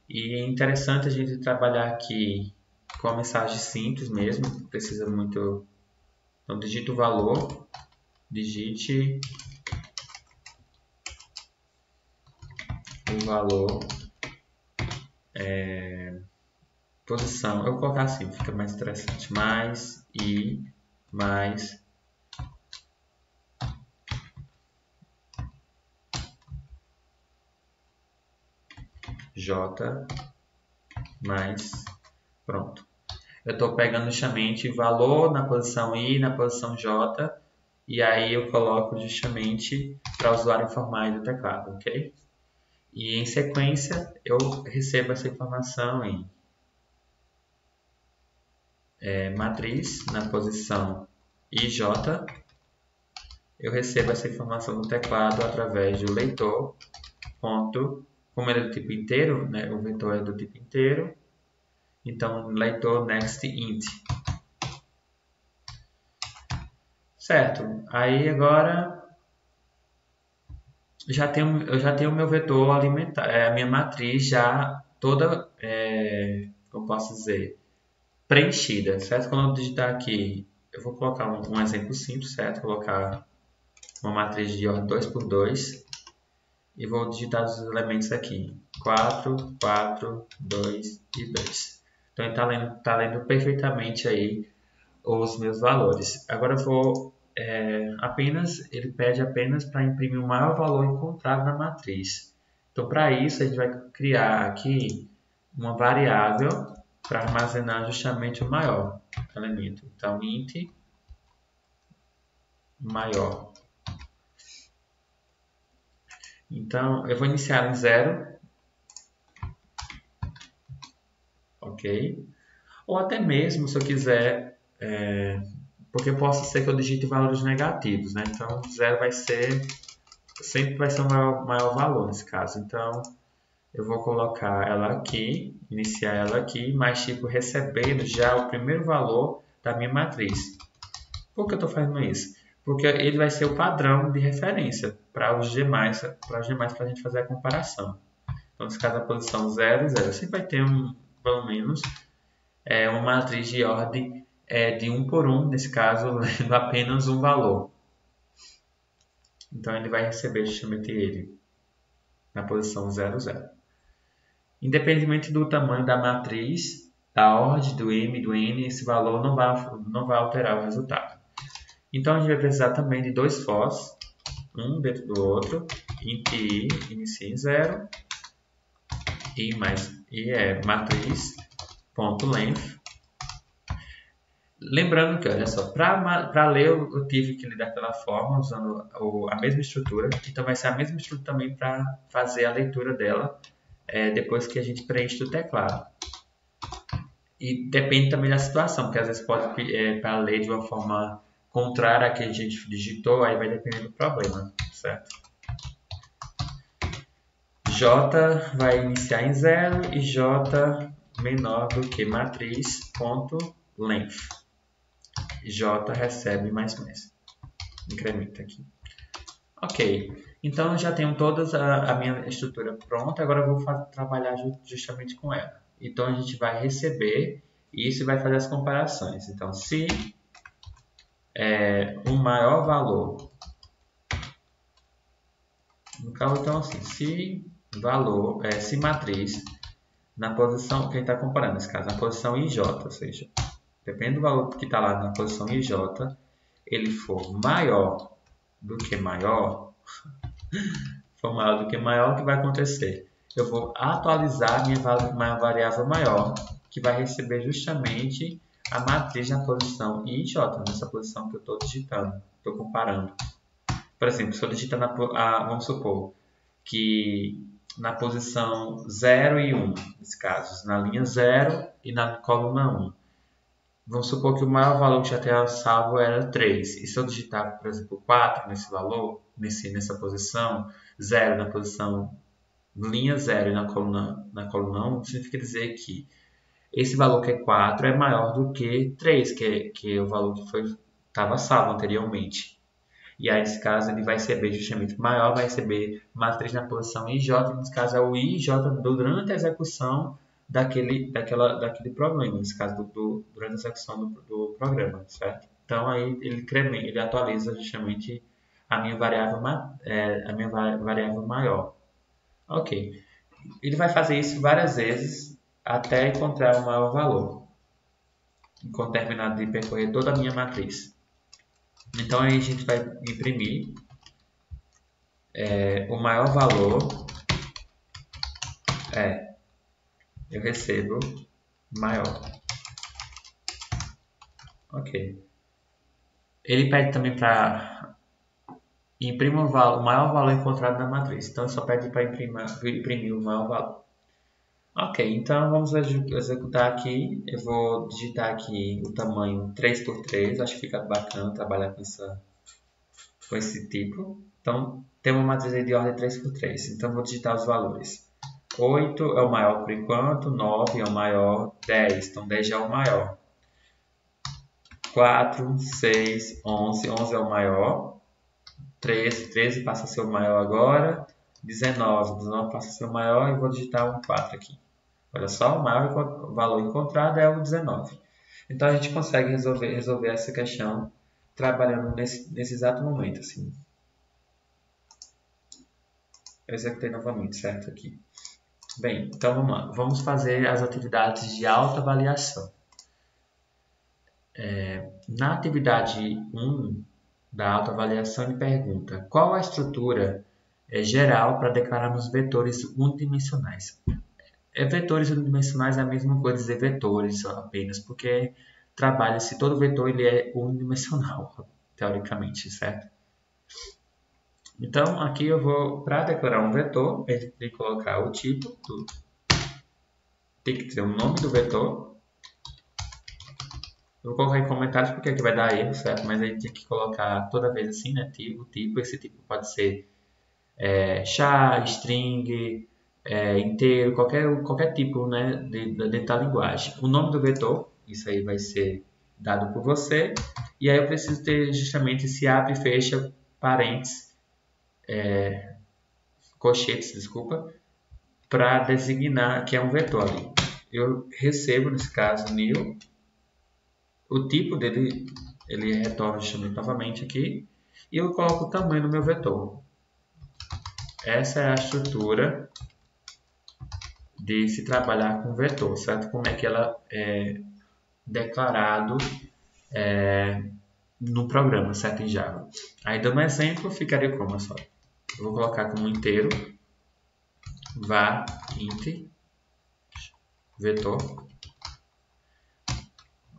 E é interessante a gente trabalhar aqui com a mensagem simples mesmo. Não precisa muito... Então, digite o valor. Digite o valor... posição, eu vou colocar assim, fica mais interessante, mais i, mais j, mais, pronto. Eu estou pegando justamente valor na posição i, na posição j, e aí eu coloco justamente para o usuário informar aí do teclado, ok? E em sequência eu recebo essa informação em matriz na posição ij, eu recebo essa informação do teclado através do leitor, ponto, como ele é do tipo inteiro, né, o vetor é do tipo inteiro, então leitor nextInt. Certo, aí agora eu já tenho o meu vetor alimentar, a minha matriz já toda, como posso dizer, preenchida, certo? Quando eu digitar aqui, eu vou colocar um exemplo simples, certo? Colocar uma matriz de ordem 2 por 2 e vou digitar os elementos aqui, 4, 4, 2 e 2. Então ele tá lendo perfeitamente aí os meus valores. Agora eu vou ele pede apenas para imprimir o maior valor encontrado na matriz. Então para isso a gente vai criar aqui uma variável para armazenar justamente o maior elemento. Então int maior. Então eu vou iniciar em 0, ok? Ou até mesmo se eu quiser, porque possa ser que eu digite valores negativos, né? Então 0 vai ser, sempre vai ser o maior valor nesse caso. Então eu vou colocar ela aqui, iniciar ela aqui, mas tipo recebendo já o primeiro valor da minha matriz. Por que eu estou fazendo isso? Porque ele vai ser o padrão de referência para os demais, para a gente fazer a comparação. Então, nesse caso, a posição 0, 0, sempre vai ter pelo menos uma matriz de ordem de 1 por 1, nesse caso, lendo apenas um valor. Então, ele vai receber justamente ele na posição 0, 0. Independentemente do tamanho da matriz, da ordem, do M, do N, esse valor não vai alterar o resultado. Então, a gente vai precisar também de dois fors, um dentro do outro, int i inicia em 0, matriz.length. Lembrando que, olha só, para ler eu tive que ler daquela forma, usando a mesma estrutura, então vai ser a mesma estrutura também para fazer a leitura dela depois que a gente preenche o teclado. E depende também da situação, porque às vezes pode para ler de uma forma contrária à que a gente digitou, aí vai depender do problema, certo? J vai iniciar em 0 e J menor do que matriz.length. J recebe mais. Incrementa aqui. Ok, então eu já tenho toda a minha estrutura pronta, agora eu vou trabalhar justamente com ela. Então a gente vai receber isso e vai fazer as comparações. Então se o maior valor, no caso então assim, se matriz na posição, quem está comparando nesse caso, na posição IJ, ou seja, depende do valor que está lá na posição IJ, ele for maior do que maior, o que vai acontecer? Eu vou atualizar minha variável maior, que vai receber justamente a matriz na posição IJ, nessa posição que eu estou digitando, estou comparando. Por exemplo, se eu digitar vamos supor que na posição 0 e 1, nesse caso, na linha 0 e na coluna 1. Vamos supor que o maior valor que já tinha salvo era 3. E se eu digitar, por exemplo, 4 nesse valor, nessa posição, 0 na posição linha 0 e na coluna 1, significa dizer que esse valor que é 4 é maior do que 3, que é o valor que estava salvo anteriormente. E aí, nesse caso, ele vai receber justamente maior, vai receber matriz na posição IJ, nesse caso é o IJ durante a execução daquele problema, nesse caso durante a execução do programa, certo? Então aí ele atualiza justamente a minha variável maior. Ok. Ele vai fazer isso várias vezes até encontrar o maior valor, quando terminar de percorrer toda a minha matriz. Então aí a gente vai imprimir o maior valor eu recebo maior. Ok. Ele pede também para imprimir o maior valor encontrado na matriz. Então só pede para imprimir o maior valor. Ok, então vamos executar aqui. Eu vou digitar aqui o tamanho 3x3. Acho que fica bacana trabalhar com esse tipo. Então tem uma matriz de ordem 3x3. Então vou digitar os valores. 8 é o maior por enquanto, 9 é o maior, 10. Então 10 já é o maior. 4, 6, 11. 11 é o maior. 13 passa a ser o maior agora. 19 passa a ser o maior e vou digitar um 4 aqui. Olha só, o maior valor encontrado é o 19. Então a gente consegue resolver essa questão trabalhando nesse exato momento. Assim. Eu executei novamente, certo? Aqui. Bem, então vamos lá. Vamos fazer as atividades de autoavaliação. Na atividade 1 da autoavaliação, ele pergunta qual a estrutura geral para declararmos vetores unidimensionais. Vetores unidimensionais é a mesma coisa dizer vetores apenas, porque trabalha-se todo vetor ele é unidimensional, teoricamente, certo? Então, aqui eu vou, para declarar um vetor, a gente tem que colocar o tipo, tem que ter o nome do vetor. Eu vou colocar em comentários porque aqui vai dar erro, certo? Mas a gente tem que colocar toda vez assim, né? O tipo, esse tipo pode ser char, string, inteiro, qualquer tipo, né, dentro da linguagem. O nome do vetor, isso aí vai ser dado por você. E aí eu preciso ter justamente esse abre e fecha parênteses, colchetes, desculpa, para designar que é um vetor ali. Eu recebo, nesse caso, new. O tipo dele, ele retorna justamente novamente aqui. E eu coloco o tamanho do meu vetor. Essa é a estrutura de se trabalhar com vetor, certo? Como é que ela é declarado no programa, certo? Em Java. Aí, dando um exemplo, ficaria como só. Eu vou colocar como inteiro var int vetor,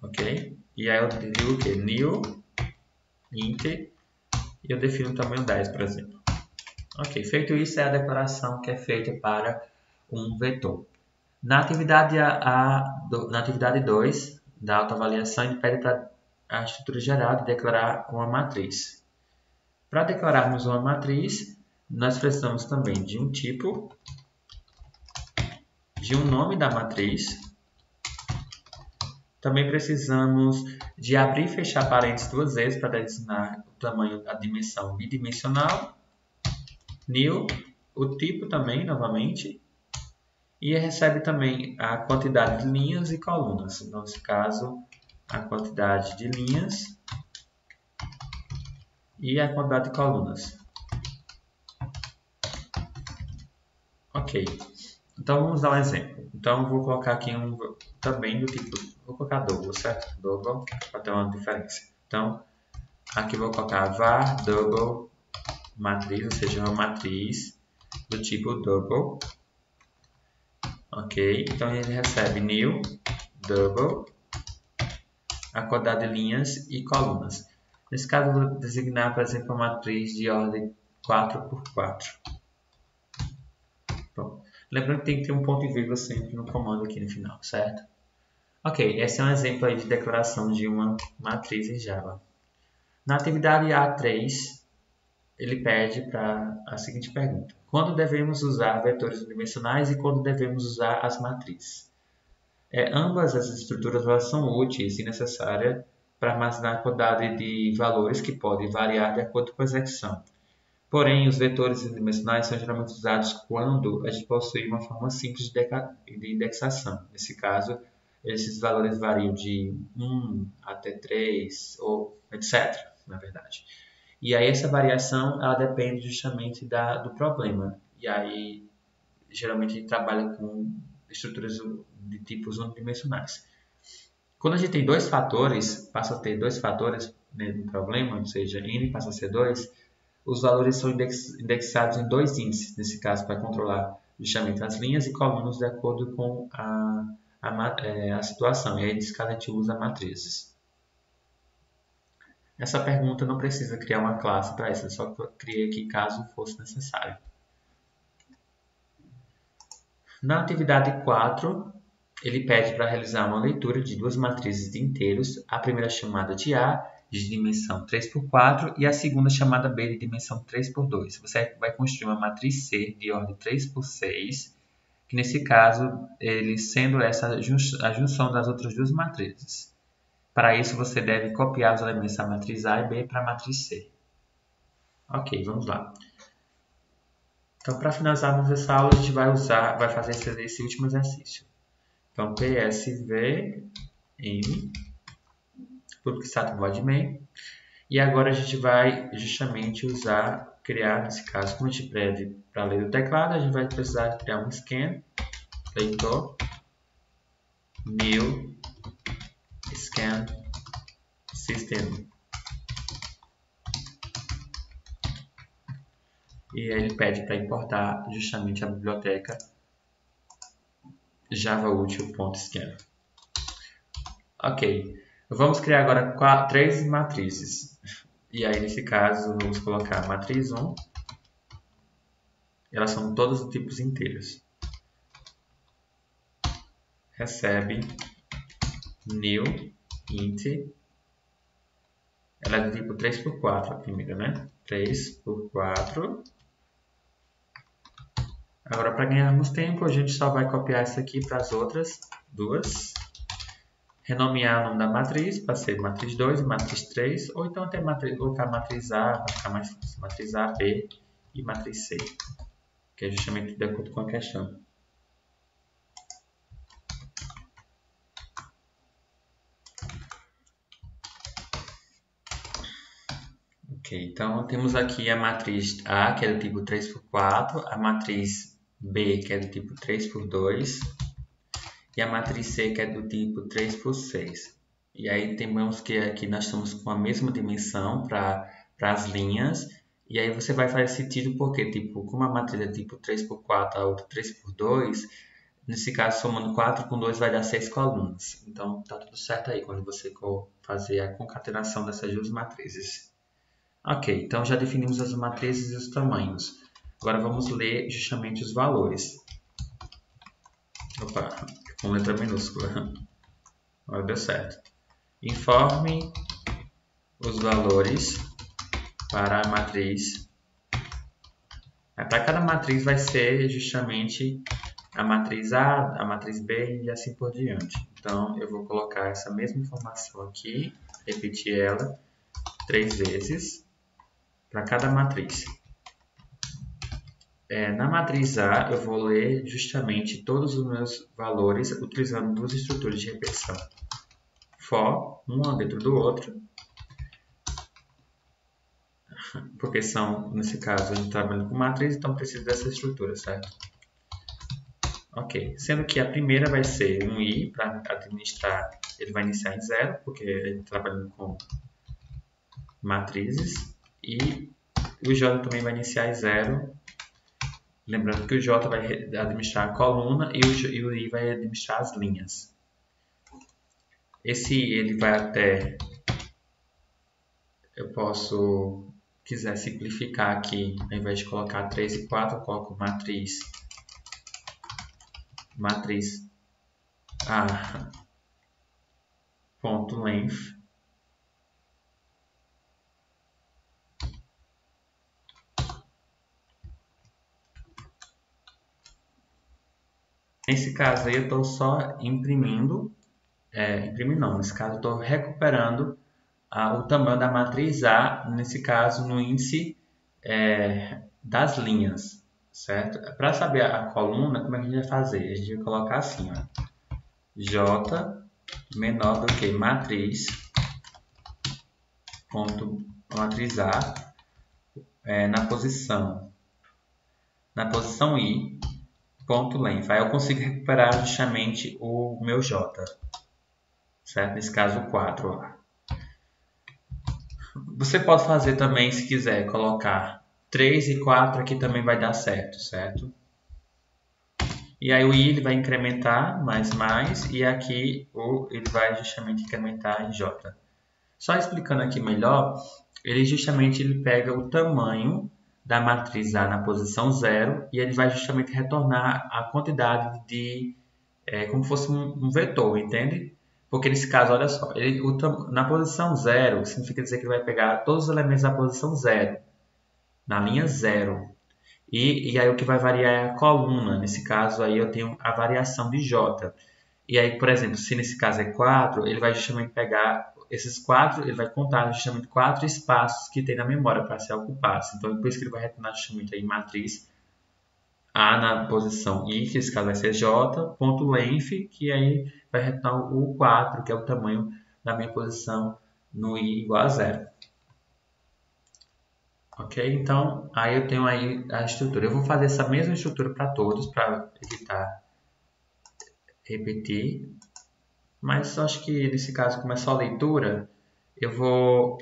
ok? E aí eu digo o que? New int e eu defino o tamanho 10, por exemplo. Ok, feito isso é a declaração que é feita para um vetor. Na atividade na atividade 2 da autoavaliação, ele pede para a estrutura geral de declarar uma matriz. Para declararmos uma matriz, nós precisamos também de um tipo, de um nome da matriz. Também precisamos de abrir e fechar parênteses duas vezes para designar o tamanho, a dimensão bidimensional. New, o tipo também, novamente. E recebe também a quantidade de linhas e colunas. No nosso caso, a quantidade de linhas e a quantidade de colunas. Ok. Então, vamos dar um exemplo. Então, vou colocar aqui também do tipo, vou colocar double, certo? Double, para ter uma diferença. Então, aqui vou colocar var double matriz, ou seja, uma matriz do tipo double. Ok, então ele recebe new double, a quantidade de linhas e colunas. Nesse caso, eu vou designar, por exemplo, uma matriz de ordem 4x4. Pronto. Lembrando que tem que ter um ponto e vírgula sempre no comando aqui no final, certo? Ok, esse é um exemplo aí de declaração de uma matriz em Java. Na atividade A3, ele pede para a seguinte pergunta. Quando devemos usar vetores unidimensionais e quando devemos usar as matrizes? Ambas as estruturas elas são úteis e necessárias para armazenar a quantidade de valores que podem variar de acordo com a execução. Porém, os vetores unidimensionais são geralmente usados quando a gente possui uma forma simples de indexação. Nesse caso, esses valores variam de 1 até 3, ou etc., na verdade. E aí essa variação ela depende justamente do problema. E aí, geralmente, a gente trabalha com estruturas de tipos unidimensionais. Quando a gente tem dois fatores, passa a ter dois fatores no problema, ou seja, n passa a ser 2, os valores são indexados em dois índices, nesse caso, para controlar justamente as linhas e colunas de acordo com a situação. E aí, nesse caso, a gente usa matrizes. Essa pergunta não precisa criar uma classe para isso, eu só criei aqui caso fosse necessário. Na atividade 4, ele pede para realizar uma leitura de duas matrizes de inteiros, a primeira chamada de A, de dimensão 3x4, e a segunda chamada B, de dimensão 3x2. Você vai construir uma matriz C de ordem 3x6, que nesse caso, ele sendo essa a junção das outras duas matrizes. Para isso, você deve copiar os elementos da matriz A e B para a matriz C. Ok, vamos lá. Então, para finalizarmos essa aula, a gente vai fazer esse último exercício. Então, PSVM, Public Static Void Main. E agora a gente vai justamente criar, nesse caso, como a gente pede para ler do teclado, a gente vai precisar criar um scan, leitor, new, scan, system. E aí ele pede para importar justamente a biblioteca javautil.scan. Ok, vamos criar agora 3 matrizes. E aí, nesse caso, vamos colocar a matriz 1. Elas são todas de tipos inteiros. Recebe new int. Ela é do tipo 3x4, a primeira, né? 3x4. Agora, para ganharmos tempo, a gente só vai copiar essa aqui para as outras duas. Renomear o nome da matriz para ser matriz 2 e matriz 3. Ou então até colocar matriz A para ficar mais fácil. Matriz A, B e matriz C. Que é justamente de acordo com a questão. Ok, então temos aqui a matriz A, que é do tipo 3x4, a matriz B, que é do tipo 3x2, e a matriz C, que é do tipo 3x6. E aí temos que aqui nós estamos com a mesma dimensão para as linhas, e aí você vai fazer sentido porque, tipo, como a matriz é tipo 3x4, a outra 3x2, nesse caso somando 4 com 2 vai dar 6 colunas. Então tá tudo certo aí quando você for fazer a concatenação dessas duas matrizes. Ok, então já definimos as matrizes e os tamanhos. Agora vamos ler justamente os valores. Opa, com letra minúscula. Agora deu certo. Informe os valores para a matriz. Para cada matriz vai ser justamente a matriz A, a matriz B e assim por diante. Então eu vou colocar essa mesma informação aqui, repetir ela 3 vezes para cada matriz. Na matriz A, eu vou ler justamente todos os meus valores utilizando duas estruturas de repetição. For, um dentro do outro, porque são, nesse caso, a gente está trabalhando com matriz, então precisa dessa estrutura, certo? Ok, sendo que a primeira vai ser um i, para administrar, ele vai iniciar em 0, porque ele está trabalhando com matrizes, e o j também vai iniciar em 0, lembrando que o j vai administrar a coluna e o i vai administrar as linhas. Esse i ele vai até, eu posso, quiser simplificar aqui, ao invés de colocar 3 e 4, eu coloco matriz A ponto length Nesse caso aí eu estou só imprimindo, não, nesse caso eu estou recuperando o tamanho da matriz A, nesse caso no índice das linhas, certo? Para saber a coluna, como é que a gente vai fazer? A gente vai colocar assim, ó, J menor do que matriz ponto matriz A na posição I ponto length. Aí eu consigo recuperar justamente o meu J, certo? Nesse caso 4 lá. Você pode fazer também, se quiser, colocar 3 e 4 aqui também vai dar certo, certo? E aí o i ele vai incrementar mais, e aqui ele vai justamente incrementar em j. Só explicando aqui melhor, ele pega o tamanho da matriz A na posição 0 e ele vai justamente retornar a quantidade de, como fosse um vetor, entende? Porque nesse caso, olha só, na posição 0 significa dizer que ele vai pegar todos os elementos da posição 0, na linha 0. E aí o que vai variar é a coluna. Nesse caso aí eu tenho a variação de J. E aí, por exemplo, se nesse caso é 4, ele vai justamente pegar esses 4, ele vai contar justamente 4 espaços que tem na memória para ser ocupados. Então, por isso que ele vai retornar justamente aí matriz A na posição I, que esse caso vai ser J, ponto length, que aí vai retornar o 4, que é o tamanho da minha posição no I igual a 0. Ok? Então, aí eu tenho aí a estrutura. Eu vou fazer essa mesma estrutura para todos, para evitar repetir. Mas eu acho que nesse caso, como é só leitura, eu vou...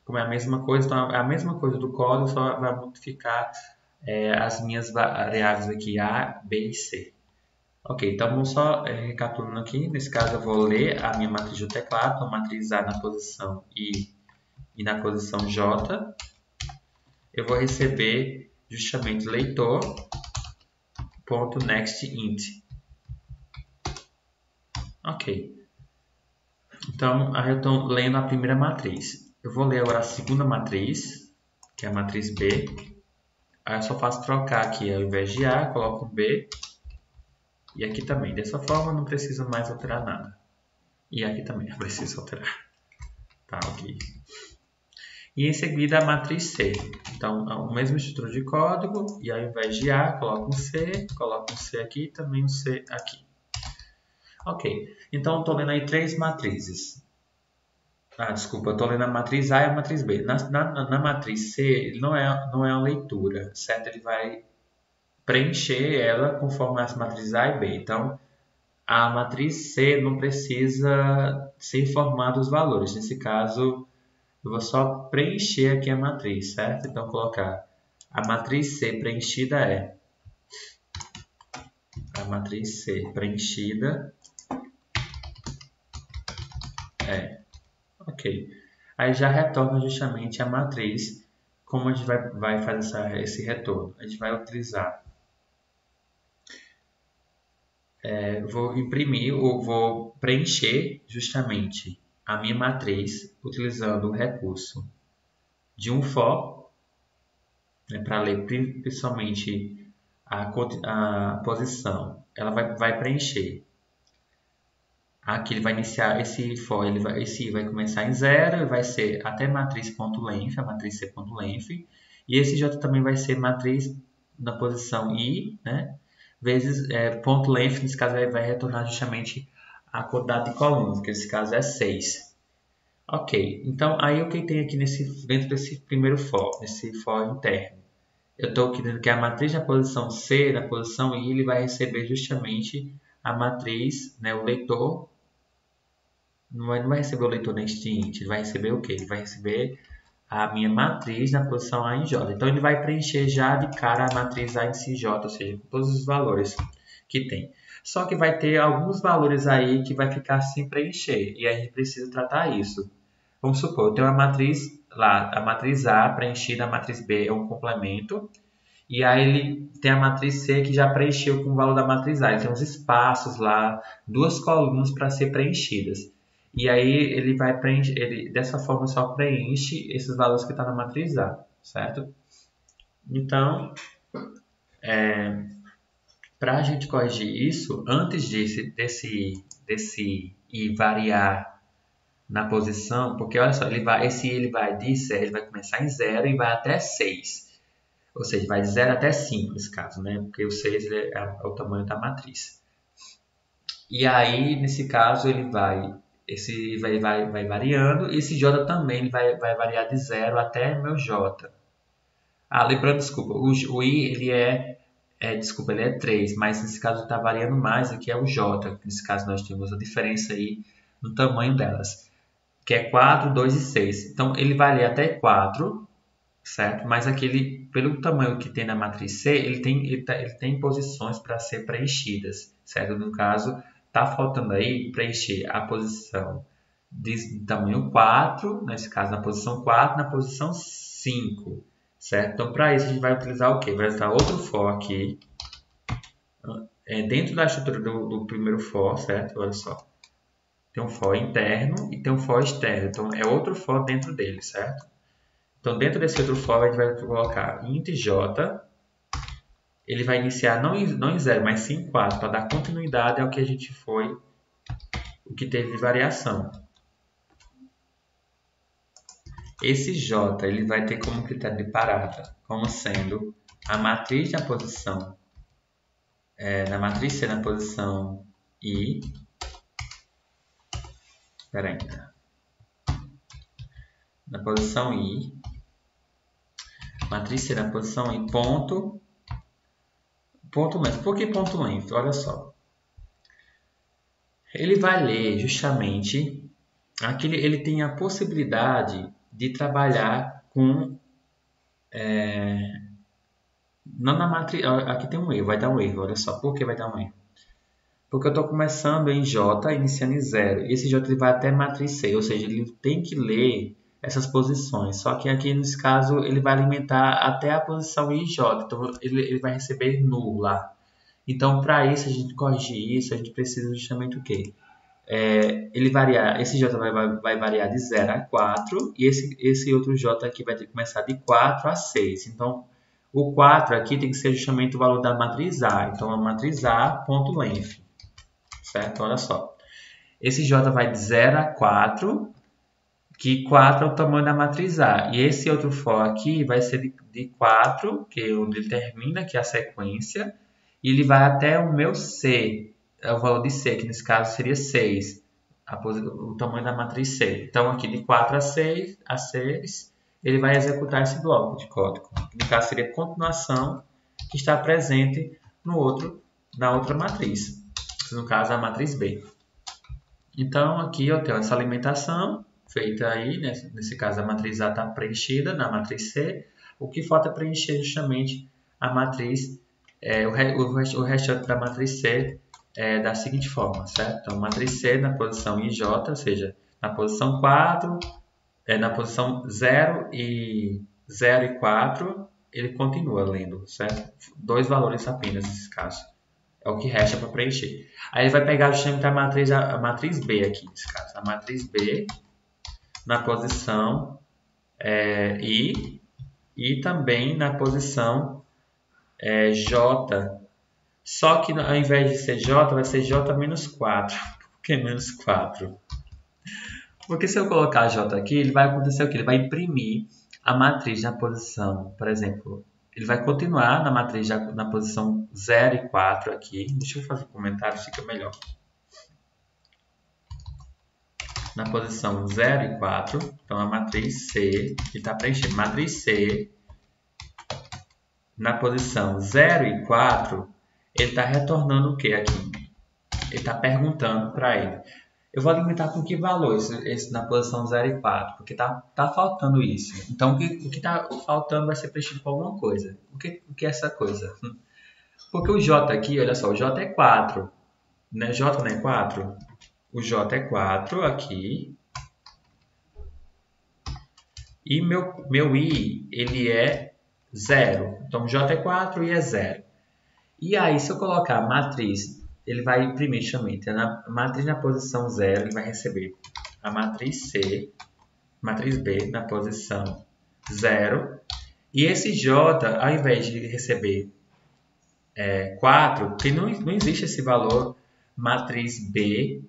Como é a mesma coisa, então é a mesma coisa do código, só vai modificar as minhas variáveis aqui, A, B e C. Ok, então vamos só recapitulando aqui. Nesse caso, eu vou ler a minha matriz do teclado, então matriz A na posição I e na posição J. Eu vou receber justamente leitor.nextInt. Ok. Então, aí eu estou lendo a primeira matriz. Eu vou ler agora a segunda matriz, que é a matriz B. Aí eu só faço trocar aqui, ao invés de A, coloco B. E aqui também. Dessa forma, não preciso mais alterar nada. E aqui também eu preciso alterar. Tá, ok. E em seguida a matriz C. Então, a mesma estrutura de código. E ao invés de A, coloco um C aqui e também um C aqui. Ok. Então, eu estou lendo aí 3 matrizes. Desculpa, eu estou lendo a matriz A e a matriz B. Na matriz C, ele não é uma leitura, certo? Ele vai preencher ela conforme as matrizes A e B. Então, a matriz C não precisa ser informada os valores. Nesse caso, eu vou só preencher aqui a matriz, certo? Então, colocar a matriz C preenchida é... A matriz C preenchida é... Ok. Aí já retorna justamente a matriz. Como a gente vai fazer esse retorno? A gente vai utilizar... vou imprimir ou vou preencher justamente a minha matriz utilizando o recurso de um for, né, para ler principalmente a posição. Ela vai preencher. Aqui ele vai iniciar esse for, esse i vai começar em 0 e vai ser até matriz.length, a matriz c.length. E esse j também vai ser matriz na posição i, né? Vezes ponto length, nesse caso vai retornar justamente a quantidade de colunas, que nesse caso é 6. Ok, então aí o que tem aqui dentro desse primeiro for, nesse for interno? Eu estou aqui dizendo que a matriz na posição C, na posição I, ele vai receber justamente a matriz, né, o leitor. Não vai receber o leitor nextInt, ele vai receber o quê? Ele vai receber a minha matriz na posição A em J. Então, ele vai preencher já de cara a matriz A em CJ, ou seja, com todos os valores que tem. Só que vai ter alguns valores aí que vai ficar sem preencher, e aí a gente precisa tratar isso. Vamos supor, eu tenho a matriz lá, a matriz A preenchida, a matriz B é um complemento, e aí ele tem a matriz C que já preencheu com o valor da matriz A. Ele tem uns espaços lá, 2 colunas para ser preenchidas. E aí ele vai preencher, dessa forma só preenche esses valores que estão na matriz A, certo? Então, para a gente corrigir isso, antes desse i variar na posição, porque olha só, ele vai de 0, ele vai começar em 0 e vai até 6. Ou seja, vai de 0 até 5 nesse caso, né? Porque o 6 é o tamanho da matriz. E aí, nesse caso, ele vai variando. E esse J também ele vai variar de 0 até meu J. Lembrando, desculpa, o I ele ele é 3, mas nesse caso está variando mais, aqui é o J. Nesse caso nós temos a diferença aí no tamanho delas, que é 4, 2 e 6. Então, ele vai ler até 4, certo? Mas aquele, pelo tamanho que tem na matriz C, ele tem posições para ser preenchidas, certo? No caso, está faltando aí preencher a posição de tamanho 4, nesse caso na posição 4, na posição 5, certo? Então, para isso, a gente vai utilizar o quê? Vai utilizar outro for aqui, dentro da estrutura do primeiro for, certo? Olha só. Tem um for interno e tem um for externo. Então, é outro for dentro dele, certo? Então, dentro desse outro for, a gente vai colocar int j. Ele vai iniciar não em 0, mas sim em 4, para dar continuidade ao que a gente foi, o que teve de variação. Esse J ele vai ter como critério de parada, como sendo a matriz na posição, na matriz C na posição I, na posição I, matriz C na posição I, ponto length. Por que ponto length? Olha só. Ele vai ler justamente aquele, ele tem a possibilidade de trabalhar com não na matriz, aqui tem um erro, vai dar um erro, olha só. Por que vai dar um erro? Porque eu estou começando em J, iniciando em 0. Esse J ele vai até matriz C, ou seja, ele tem que ler essas posições. Só que aqui, nesse caso, ele vai alimentar até a posição IJ. Então, ele vai receber null lá. Então, para isso, a gente corrigir isso, a gente precisa justamente o quê? Esse J vai variar de 0 a 4 e esse outro J aqui vai ter que começar de 4 a 6. Então, o 4 aqui tem que ser justamente o valor da matriz A. Então, a matriz A, ponto length. Certo? Olha só. Esse J vai de 0 a 4, que 4 é o tamanho da matriz A. E esse outro for aqui vai ser de 4, que é onde ele termina, que é a sequência. E ele vai até o meu C, é o valor de C, que nesse caso seria 6, o tamanho da matriz C. Então, aqui de 4 a 6, ele vai executar esse bloco de código. No caso, seria a continuação que está presente na outra matriz. No caso, a matriz B. Então, aqui eu tenho essa alimentação feita aí, nesse caso a matriz A está preenchida na matriz C. O que falta é preencher justamente a matriz, o restante da matriz C da seguinte forma, certo? Então, matriz C na posição IJ, ou seja, na posição 4, na posição 0 e 4, ele continua lendo, certo? 2 valores apenas nesse caso. É o que resta para preencher. Aí ele vai pegar justamente a matriz B aqui, nesse caso. A matriz B na posição I e também na posição J. Só que ao invés de ser J, vai ser J menos 4. Por que menos 4? Porque se eu colocar J aqui, ele vai acontecer o quê? Ele vai imprimir a matriz na posição, por exemplo, ele vai continuar na matriz na posição 0 e 4 aqui. Deixa eu fazer um comentário, fica melhor. Na posição 0 e 4, então a matriz C, que está preenchendo. Matriz C, na posição 0 e 4, ele está retornando o que aqui? Ele está perguntando para ele. Eu vou alimentar com que valor esse na posição 0 e 4? Porque tá faltando isso. Então, o que está faltando vai ser preenchido com alguma coisa. O que é essa coisa? Porque o J aqui, olha só, o J é 4. Né? J não é 4? O J é 4 aqui. E meu I, ele é 0. Então, J é 4 e é 0. E aí, se eu colocar a matriz, ele vai imprimir justamente a matriz na posição 0, ele vai receber a matriz C, matriz B na posição 0. E esse J, ao invés de receber 4, porque não existe esse valor matriz B,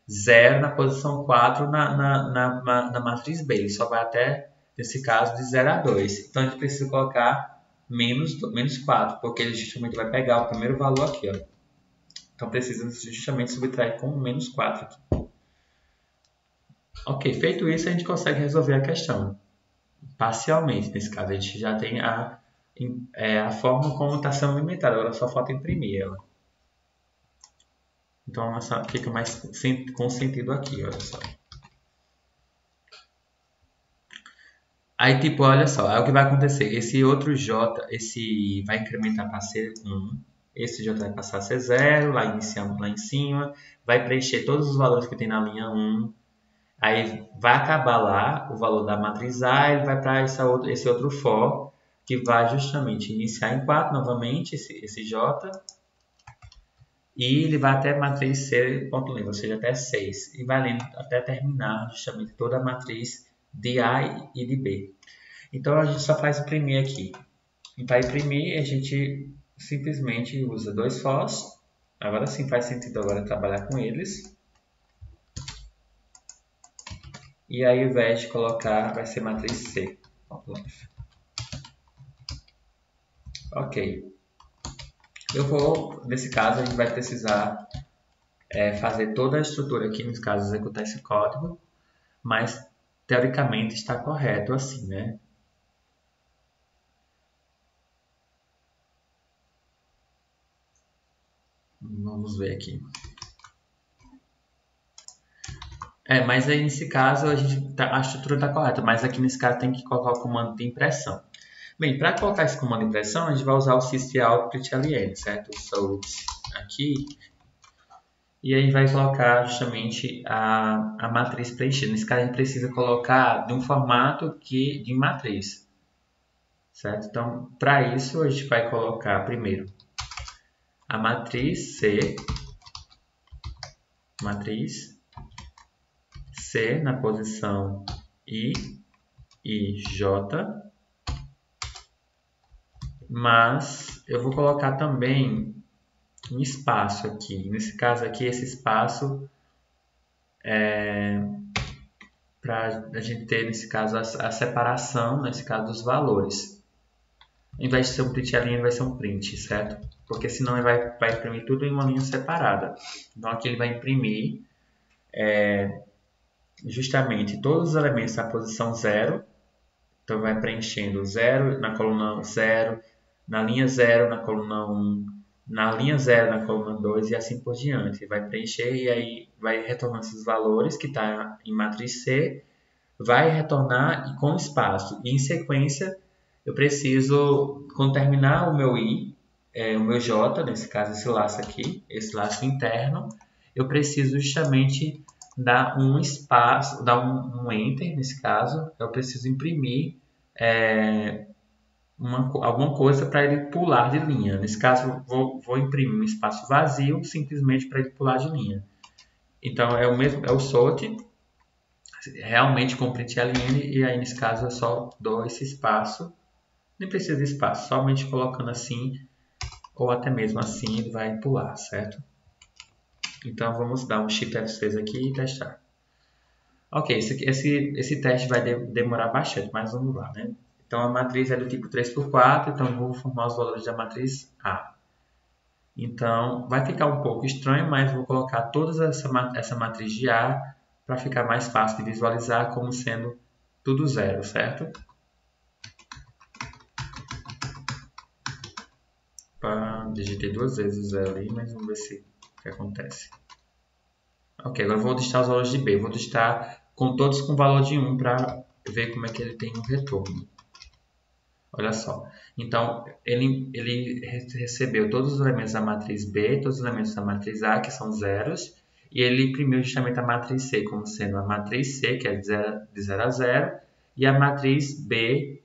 0 na posição 4 na matriz B. Ele só vai até, nesse caso, de 0 a 2. Então, a gente precisa colocar menos 4, porque ele justamente vai pegar o primeiro valor aqui. Ó. Então, precisa justamente subtrair com menos 4 aqui. Ok, feito isso, a gente consegue resolver a questão. Parcialmente, nesse caso, a gente já tem a forma como está sendo alimentada. Agora só falta imprimir ela. Então, essa fica mais com sentido aqui, olha só. Aí, tipo, olha só, é o que vai acontecer. Esse outro J, esse vai incrementar para ser 1. Esse J vai passar a ser 0, lá em cima. Vai preencher todos os valores que tem na linha 1. Aí, vai acabar lá o valor da matriz A, ele vai para esse outro for, que vai justamente iniciar em 4 novamente, esse J. E ele vai até a matriz C, ponto length, ou seja, até 6. E vai lendo até terminar justamente toda a matriz de A e de B. Então, a gente só faz imprimir aqui. E para imprimir, a gente simplesmente usa 2 fors. Agora sim faz sentido agora trabalhar com eles. E aí, ao invés de colocar, vai ser matriz C. Ok. Nesse caso, a gente vai precisar fazer toda a estrutura aqui, nesse caso, executar esse código, mas teoricamente está correto assim, né? Vamos ver aqui. Mas aí nesse caso a estrutura está correta, mas aqui nesse caso tem que colocar o comando de impressão. Bem, para colocar esse comando de impressão, a gente vai usar o sysout.println, certo? O sout aqui. E aí vai colocar justamente a matriz preenchida. Nesse caso a gente precisa colocar de um formato de matriz, certo? Então, para isso a gente vai colocar primeiro a matriz C na posição I e J, mas eu vou colocar também um espaço aqui. Nesse caso aqui, esse espaço para a gente ter, nesse caso, a separação, nesse caso, dos valores. Ao invés de ser um println, vai ser um print, certo? Porque senão ele vai imprimir tudo em uma linha separada. Então aqui ele vai imprimir justamente todos os elementos da posição 0. Então vai preenchendo 0 na coluna 0, na linha 0 na coluna 1, na linha 0 na coluna 2 e assim por diante. Vai preencher e aí vai retornando esses valores que está em matriz C, vai retornar e com espaço. E em sequência eu preciso, quando terminar o meu I, o meu J, nesse caso esse laço aqui, esse laço interno, eu preciso justamente dar um espaço, dar um Enter, nesse caso, eu preciso imprimir alguma coisa para ele pular de linha. Nesse caso, vou imprimir um espaço vazio simplesmente para ele pular de linha. Então, é o mesmo, é o sort, realmente com println, e aí nesse caso eu só dou esse espaço, nem precisa de espaço, somente colocando assim, ou até mesmo assim ele vai pular, certo? Então, vamos dar um Shift F6 aqui e testar. Ok, esse teste vai demorar bastante, mas vamos lá, né? Então, a matriz é do tipo 3x4, então vou formar os valores da matriz A. Então, vai ficar um pouco estranho, mas vou colocar toda essa matriz de A para ficar mais fácil de visualizar como sendo tudo zero, certo? Digitei duas vezes o zero ali, mas vamos ver o que acontece. Ok, agora vou digitar os valores de B. Vou digitar todos com valor de 1 para ver como é que ele tem um retorno. Olha só. Então, ele recebeu todos os elementos da matriz B, todos os elementos da matriz A, que são zeros, e ele imprimiu justamente a matriz C como sendo a matriz C, que é de 0 a 0, e a matriz B,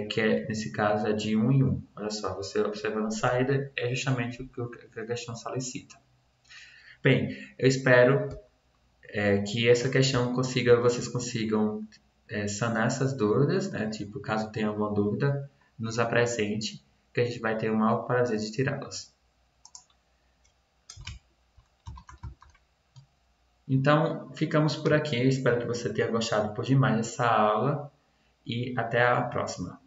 que nesse caso é de 1 em 1. Olha só, você observando a saída, é justamente o que a questão solicita. Bem, eu espero que essa questão vocês consigam sanar essas dúvidas, né? Tipo, caso tenha alguma dúvida, nos apresente, que a gente vai ter o maior prazer de tirá-las. Então, ficamos por aqui. Espero que você tenha gostado por demais dessa aula e até a próxima.